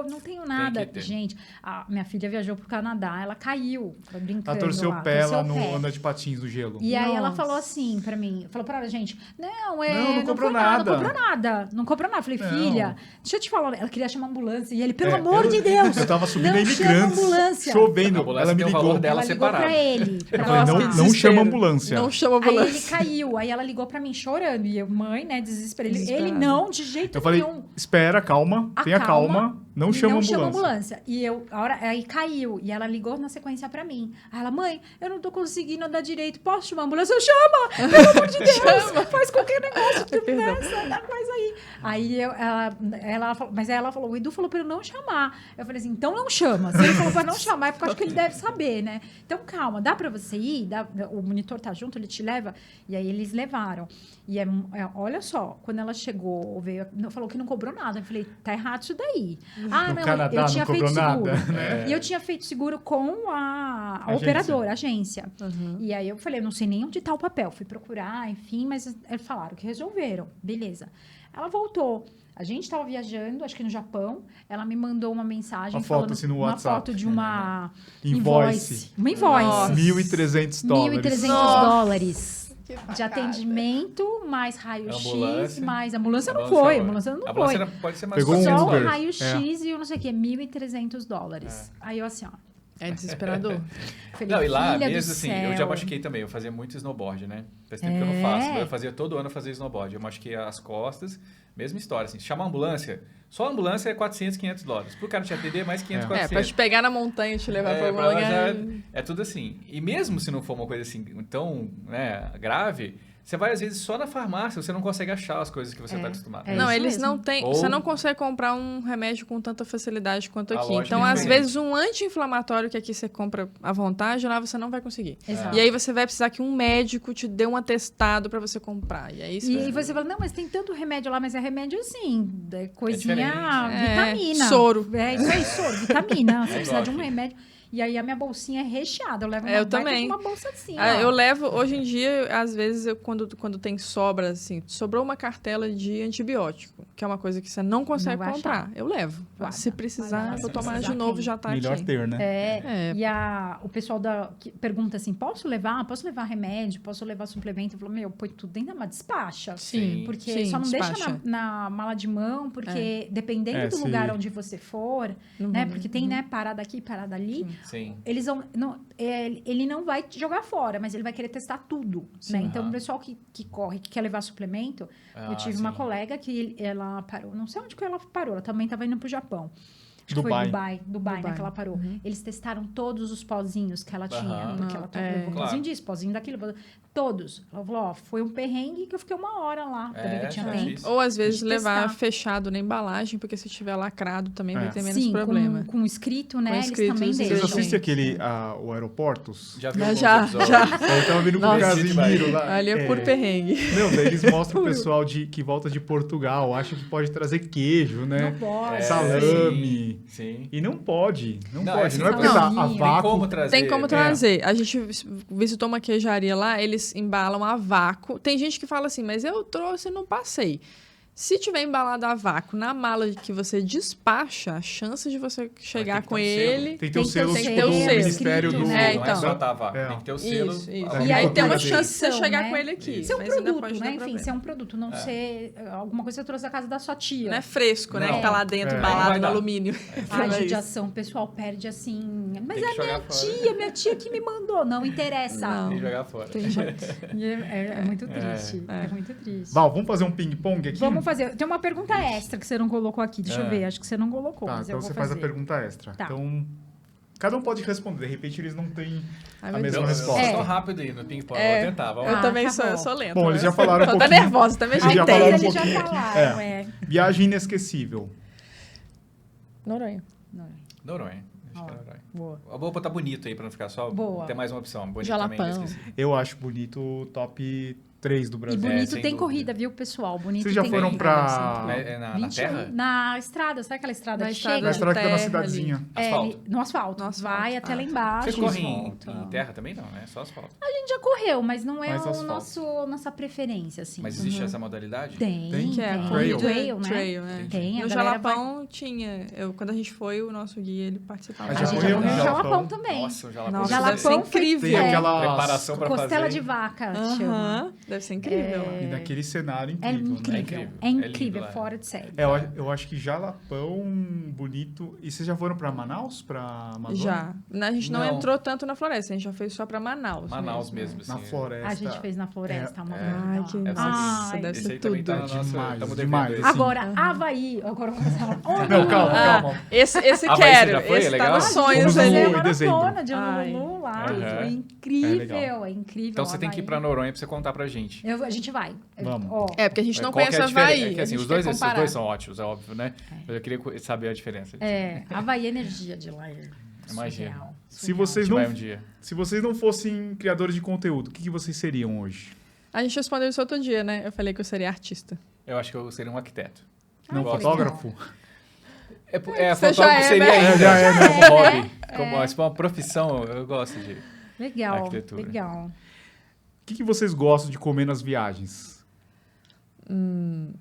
não tenho nada. ter. Gente, a minha filha viajou pro Canadá, ela caiu, brincando Ela torceu lá, o pé torceu lá o no pé. anda de patins do gelo. E aí ela Nossa. falou assim pra mim, falou pra ela, gente, não comprou foi nada. Não comprou nada. Não comprou nada. Eu falei, Não. filha, deixa eu te falar. Ela queria chamar ambulância. E ele, pelo É, amor de Deus. Eu tava subindo não a chama imigrantes, ambulância. chovendo. A ambulância Ela me tem o ligou. valor dela Ela ligou separado. pra ele. Eu pra falei, ela não, falar. não chama ambulância. Não chama Aí ele ambulância. caiu, aí ela ligou pra mim chorando. E eu, mãe, né, desesperada. Ele Desesperada. não, de jeito Eu falei, nenhum. espera, calma, tenha calma, não E chama não ambulância. chama ambulância. E eu, aí caiu. E ela ligou na sequência pra mim. Aí ela, mãe, eu não tô conseguindo andar direito. Posso chamar a ambulância? Eu chama! Pelo amor de Deus! Faz qualquer negócio. Faz aí. Aí mas aí ela falou, o Edu falou pra eu não chamar. Eu falei assim, então não chama. Se ele falou pra não chamar, é porque eu acho que ele deve saber, né? Então calma, dá pra você ir? O monitor tá junto, ele te leva? E aí eles levaram. E olha só, quando ela chegou, falou que não cobrou nada. Eu falei, tá errado isso daí. No Canadá eu tinha não feito cobrou seguro. nada, né? E eu tinha feito seguro com a Agência. operadora, a agência. Uhum. E aí eu falei, eu não sei nem onde tá o papel. Fui procurar, enfim, mas eles falaram que resolveram. Beleza. Ela voltou. A gente estava viajando, acho que no Japão. Ela me mandou uma mensagem Uma foto, falando assim, no uma WhatsApp. foto de uma Invoice. Uma invoice. Nossa. $1.300. $1.300. de atendimento, mais raio-x, Ambulância. mais ambulância não Ambulância foi, não. ambulância não A foi. ambulância pode ser mais Pegou um Só Uber. o raio-x e eu não sei o que, $1.300. Aí eu assim, ó, É desesperador. falei, Não, e lá filha do mesmo assim, eu já céu. machuquei também. Eu fazia muito snowboard, né? Faz tempo que eu não faço. Eu fazia todo ano fazer snowboard. Eu machuquei as costas, mesma história. Assim, chamar a ambulância, só a ambulância é $400, $500. Pro cara te atender, mais 500, 400. Pra te pegar na montanha e te levar pra algum pra lá lugar. é tudo assim. E mesmo se não for uma coisa assim tão grave, você vai às vezes só na farmácia, você não consegue achar as coisas que você está acostumado. É Não, isso eles mesmo. não têm. Ou- Você não consegue comprar um remédio com tanta facilidade quanto A aqui. loja Então, é às diferente. vezes, um anti-inflamatório que aqui você compra à vontade, lá você não vai conseguir. Exato. E aí você vai precisar que um médico te dê um atestado para você comprar. E aí E aí você fala, não, mas tem tanto remédio lá, mas é remédio assim, coisinha, diferente. vitamina. Soro. É isso aí, soro, vitamina. Você É precisa de um igual aqui. remédio. E aí a minha bolsinha é recheada. Eu levo Eu baita de também. uma bolsa assim. Ah, ó. eu levo, hoje em dia, às vezes, quando tem sobra, assim, sobrou uma cartela de antibiótico, que é uma coisa que você não consegue vai comprar. Eu levo. Guarda. Se precisar, Guarda. vou Se tomar precisar, de novo, tem. já tá Melhor aqui. ter, né? É, e o pessoal que pergunta assim, posso levar remédio, posso levar suplemento? Eu falo, meu, põe tudo dentro da uma despacha. Sim. Porque Sim, só não despacha. deixa na mala de mão, porque dependendo do se- lugar onde você for, Não né? vou- Porque tem, né, parada aqui, parada ali. Sim. Eles vão, ele não vai te jogar fora, mas ele vai querer testar tudo, né? Então, o pessoal que corre, que quer levar suplemento, eu tive uma sim. colega que ela parou, não sei onde que ela parou, ela também estava indo pro Japão. Acho que foi Dubai. Dubai, né, Dubai. que ela parou. Eles testaram todos os pozinhos que ela tinha, Aham. porque ela É. levou Claro. pozinho disso, pozinho daquilo, todos. Ela falou, ó, foi um perrengue que eu fiquei 1 hora lá, também que eu tinha já tempo. disse. Ou às vezes de levar testar. fechado na embalagem, porque se tiver lacrado também vai ter menos Sim, problema. com escrito, né, Com eles escrito, também eles Vocês deixam. assistem aquele, o Aeroportos? Já viu Já, alguns episódios? É, eu tava vendo com o Nossa. Casimiro lá. Ali é por perrengue. Meu, daí eles mostram o pessoal que volta de Portugal, acha que pode trazer queijo, né? Não pode. É, Salame. Sim. E não pode, não Não, pode. assim, Não é porque não, tá a tem Tem vácuo. como trazer. Tem como trazer. A gente visitou uma queijaria lá, eles embalam a vácuo. Tem gente que fala assim, mas eu trouxe e não passei. Se tiver embalado a vácuo na mala que você despacha, a chance de você chegar que com ter um selo. ele... Tem que ter o Tem que ter selo o tipo, selo do escrito, Ministério do... né? Não É, é então. só tava. É. Tem que ter o selo. Isso. É, E a aí tem uma cultura chance de você deles. chegar Né? com ele aqui. Ser um mas ainda produto, pode dar né? Enfim, problema. ser um produto, não ser alguma coisa que você trouxe da casa da sua tia. Não é fresco, né? Não. Que tá lá dentro, É. embalado Vai no dar. alumínio. A Não é isso. judiação, o pessoal perde assim. Mas Tem que é jogar fora. minha tia que me mandou. Não interessa. Não. Tem que jogar fora. Tem jeito. E é muito triste. É muito triste. Val, vamos fazer um ping-pong aqui? Vamos fazer. Tem uma pergunta extra que você não colocou aqui. Deixa eu É. ver. Acho que você não colocou. Tá, mas eu então vou você faz a fazer. pergunta extra. Tá. Então, cada um pode responder. De repente, eles não têm Ai, a meu mesma Eu Deus. resposta. sou rápido aí no ping-pong. É. Vou tentar. Vamos Eu lá. também tá sou, bom. eu sou lenta. Bom, eles já falaram um Tô até pouquinho. nervosa, também Eles já Aí falaram um eles já pouquinho. falaram, é. Viagem inesquecível. Noronha. Noronha. Acho que é Noronha. Boa. Eu vou botar bonito aí pra não ficar só... Boa. Ter mais uma opção. Bonito Jalapão. também, esqueci. Eu acho bonito o top 3 do E Brasil. bonito sem tem dúvida. corrida, viu, pessoal? Bonito Vocês já tem foram corrida. pra... É na 21, terra? na estrada, sabe aquela estrada Na que estrada chega? Na estrada que tá na terra cidadezinha. Asfalto. No asfalto. No asfalto. Vai até Ah. lá embaixo. Vocês correm volta. em terra também? Não, né? Só asfalto. A gente já correu, mas não é Mais o asfalto. nossa preferência, assim. Mas existe essa modalidade? Tem, Que é tem. Trail. Trail, né? Trail, né? Tem, a No galera Jalapão tinha. Quando a gente foi, o nosso guia, ele participava. A A gente gente já já correu correu no no Jalapão. Jalapão também. Nossa, o Jalapão. Nossa, Jalapão deve ser foi- incrível. Tem É. aquela... Preparação pra Costela fazer. de vaca, chama. Aham, deve ser incrível. E naquele cenário É incrível, incrível. né? incrível. É É lindo incrível, lá. fora de série. É, eu acho que Jalapão, bonito... E vocês já foram pra Manaus? Pra Amazônia? Já. A gente não, Não. entrou tanto na floresta, a gente já foi só pra Manaus. Manaus mesmo, assim. Na floresta. A gente fez na floresta. uma Ai, vez. que Essa- nossa, Ai. deve Esse ser aí também tudo. tá na nossa... Demais, Tamo demais, devendo assim. Agora, Havaí. Agora eu vou falar. Não, calma, calma. Esse Havaí, quero. você já foi? Esse É tá legal? nos sonhos Vamos ali. no- Fazer em dezembro. maratona de Ai. Honolulu lá. Aham. É É incrível, legal. é incrível. Então você tem que ir pra Noronha pra você contar pra gente. A gente vai. Vamos. Ó, É, porque a gente não Qual que é conhece a diferença? Havaí. É que assim, a gente os dois, quer esses comparar. dois são ótimos, é óbvio, né? Mas eu queria saber a diferença. Havaí, a energia de lá é Imagina. surreal. Se vocês, A gente não, vai um dia. se vocês não fossem criadores de conteúdo, o que vocês seriam hoje? A gente respondeu isso outro dia, né? Eu falei que eu seria artista. Eu acho que eu seria um arquiteto. Não, gosto. fotógrafo? Você já fotógrafo é, seria né? ainda. Já é, né? Como hobby. Como, se for uma profissão, eu gosto de... Legal, Arquitetura. legal. O que vocês gostam de comer nas viagens?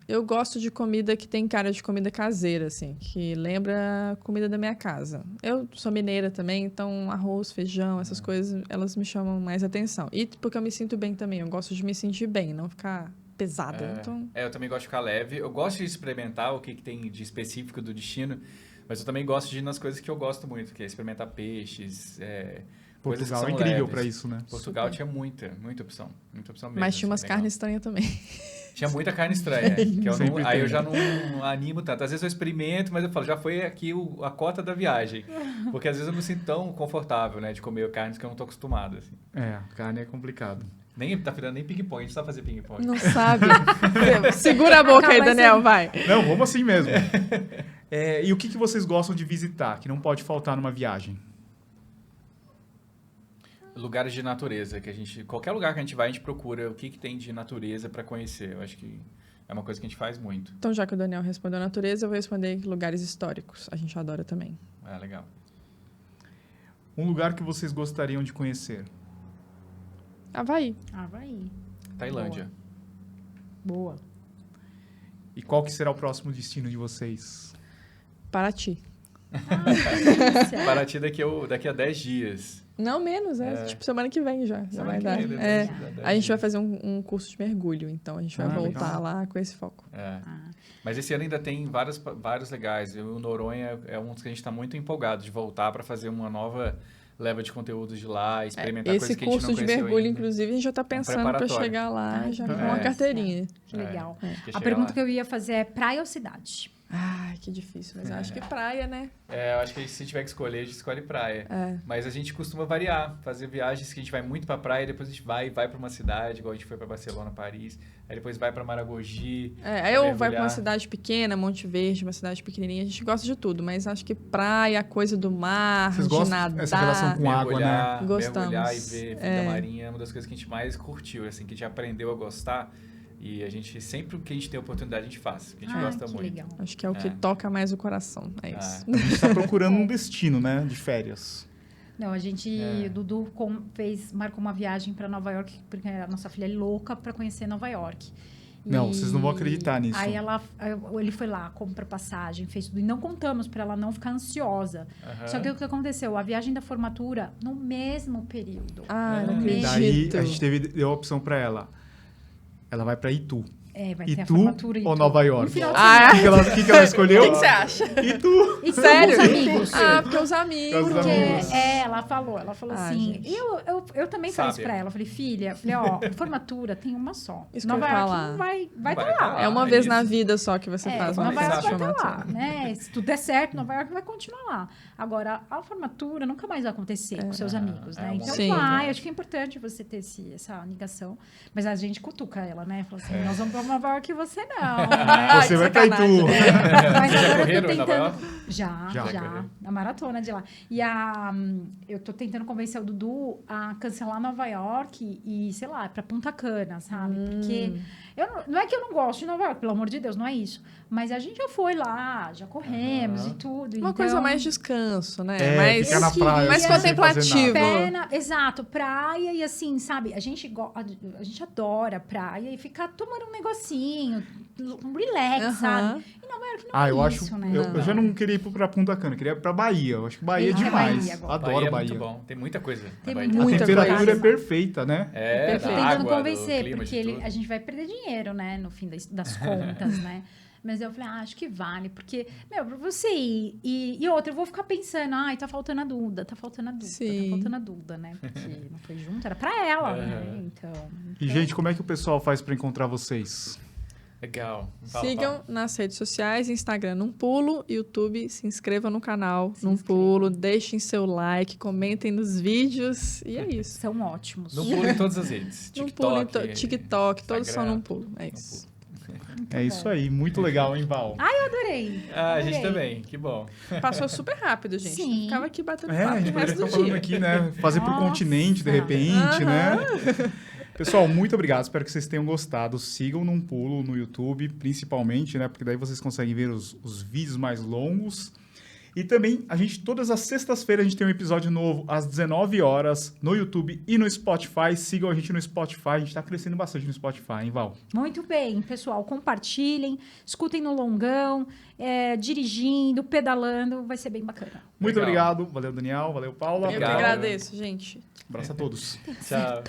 Eu gosto de comida que tem cara de comida caseira, assim, que lembra a comida da minha casa. Eu sou mineira também, então arroz, feijão, essas coisas, elas me chamam mais atenção. E porque eu me sinto bem também, eu gosto de me sentir bem, não ficar pesada. Então... eu também gosto de ficar leve. Eu gosto de experimentar o que tem de específico do destino, mas eu também gosto de ir nas coisas que eu gosto muito, que é experimentar peixes, coisas que Portugal são é incrível leves. para isso, né? Portugal tinha muita opção mesmo. Mas tinha umas legal. carnes estranhas também. Tinha muita carne estranha, que eu Sempre aí tem. eu já não animo tanto. Às vezes eu experimento, mas eu falo, já foi aqui a cota da viagem. Porque às vezes eu não me sinto tão confortável, né, de comer carnes que eu não tô acostumado, assim. Carne é complicado. Nem tá virando nem ping-pong, a gente sabe fazer ping-pong. Não sabe. Segura a boca aí, Daniel, vai. Não, vamos assim mesmo. E o que vocês gostam de visitar, que não pode faltar numa viagem? Lugares de natureza, qualquer lugar que a gente vai, a gente procura o que tem de natureza para conhecer. Eu acho que é uma coisa que a gente faz muito. Então, já que o Daniel respondeu natureza, eu vou responder lugares históricos. A gente adora também. Legal. Um lugar que vocês gostariam de conhecer? Havaí. Tailândia. Boa. E qual que será o próximo destino de vocês? Paraty. Paraty daqui a 10 dias. Não, menos, tipo semana que vem já vai dar. A gente vai fazer um curso de mergulho, então a gente vai voltar legal. lá com esse foco. Mas esse ano ainda tem vários legais. O Noronha é um dos que a gente está muito empolgado de voltar para fazer uma nova leva de conteúdos de lá, experimentar coisas que a gente não Esse curso de conheceu mergulho, ainda. inclusive, a gente já está pensando para chegar lá já com uma carteirinha. Que legal. Que A pergunta que eu ia fazer é praia ou cidade? Ai, que difícil, mas eu acho que praia, né? Eu acho que se tiver que escolher, a gente escolhe praia. Mas a gente costuma variar, fazer viagens que a gente vai muito pra praia, depois a gente vai pra uma cidade, igual a gente foi pra Barcelona, Paris, aí depois vai pra Maragogi. Aí eu vai pra uma cidade pequena, Monte Verde, uma cidade pequenininha, a gente gosta de tudo, mas acho que praia, coisa do mar, Vocês de gostam nadar. dessa relação com água, né? Gostamos. Mergulhar e ver vida marinha é uma das coisas que a gente mais curtiu, assim, que a gente aprendeu a gostar. E a gente, sempre que a gente tem oportunidade, a gente faz. Porque a gente gosta muito. Legal. Acho que é o que toca mais o coração. É isso. A gente está procurando um destino, né? De férias. Não, a gente... O Dudu marcou uma viagem para Nova York, porque a nossa filha é louca para conhecer Nova York. Não, vocês não vão acreditar nisso. Aí ele foi lá, compra passagem, fez tudo. E não contamos para ela não ficar ansiosa. Só que o que aconteceu? A viagem da formatura, no mesmo período. Não acredito. Daí a gente deu a opção para ela. Ela vai para Itu. Vai ter a Itu formatura em ou Itu. Nova York? No final O que ela escolheu? O que você acha? Itu. E Sério? os amigos. Porque os amigos. Os amigos. Ela falou assim. Gente. E eu também falei isso Sábia. pra ela. Falei, filha, formatura tem uma só. Isso que Nova eu ia York falar. não vai Vai estar tá lá. lá. É uma vez na vida só que você faz uma Nova York vai estar formatura. lá, né? Se tudo der certo, Nova York vai continuar lá. Agora, a formatura nunca mais vai acontecer com seus amigos, né? Então, Sim. acho que é importante você ter essa ligação. Mas a gente cutuca ela, né? Fala assim, nós vamos pra Nova York e você não. né? Você vai para Itu. Mas Vocês já agora eu correram tô em Nova tentando... York? Já. A maratona de lá. E eu tô tentando convencer o Dudu a cancelar Nova York e, sei lá, pra Punta Cana, sabe? Porque não é que eu não gosto de Nova York, pelo amor de Deus, não é isso. Mas a gente já foi lá, já corremos e tudo. Uma coisa mais descanso, né? Ficar na praia. mais sem fazer contemplativo. nada. Exato, praia e assim, sabe? A gente adora praia e ficar tomando um negocinho, relax, sabe? E Nova York não é Eu isso, acho. né? Eu já não queria ir pra Punta Cana, queria ir pra Bahia. Eu acho que Bahia é Eu quero demais. Bahia agora. Adoro É Bahia. muito bom. Tem muita coisa Tem na Bahia. A muita temperatura coisa. é perfeita, né? Da Tentando água, do convencer, clima, porque de tudo. a gente vai perder dinheiro, né? No fim das contas, né? Mas eu falei, acho que vale, porque, pra você ir. E outra, eu vou ficar pensando, tá faltando a Duda, Sim. tá faltando a Duda, né? Porque não foi junto, era pra ela, né? Então. E, gente, como é que o pessoal faz pra encontrar vocês? Legal. Sigam nas redes sociais, Instagram Num Pulo, YouTube, se inscrevam no canal Num Pulo, deixem seu like, comentem nos vídeos e é isso. São ótimos. Não pulo em todas as redes. Num Pulo, TikTok, TikTok, todos são Instagram. Num Pulo. É isso. É isso aí, muito legal, hein, Val? Eu adorei. A gente adorei. também, que bom. Passou super rápido, gente. Sim. Ficava aqui batendo A papo gente o poderia resto ficar do falando dia. aqui, né? Fazer pro Nossa. continente, de repente, né? Pessoal, muito obrigado. Espero que vocês tenham gostado. Sigam Num Pulo no YouTube, principalmente, né? Porque daí vocês conseguem ver os vídeos mais longos. E também, todas as sextas-feiras, a gente tem um episódio novo às 19 horas no YouTube e no Spotify. Sigam a gente no Spotify. A gente está crescendo bastante no Spotify, hein, Val? Muito bem, pessoal. Compartilhem, escutem no longão, dirigindo, pedalando. Vai ser bem bacana. Muito obrigado. Valeu, Daniel. Valeu, Paula. Eu que agradeço, gente. Abraço a todos. Tchau.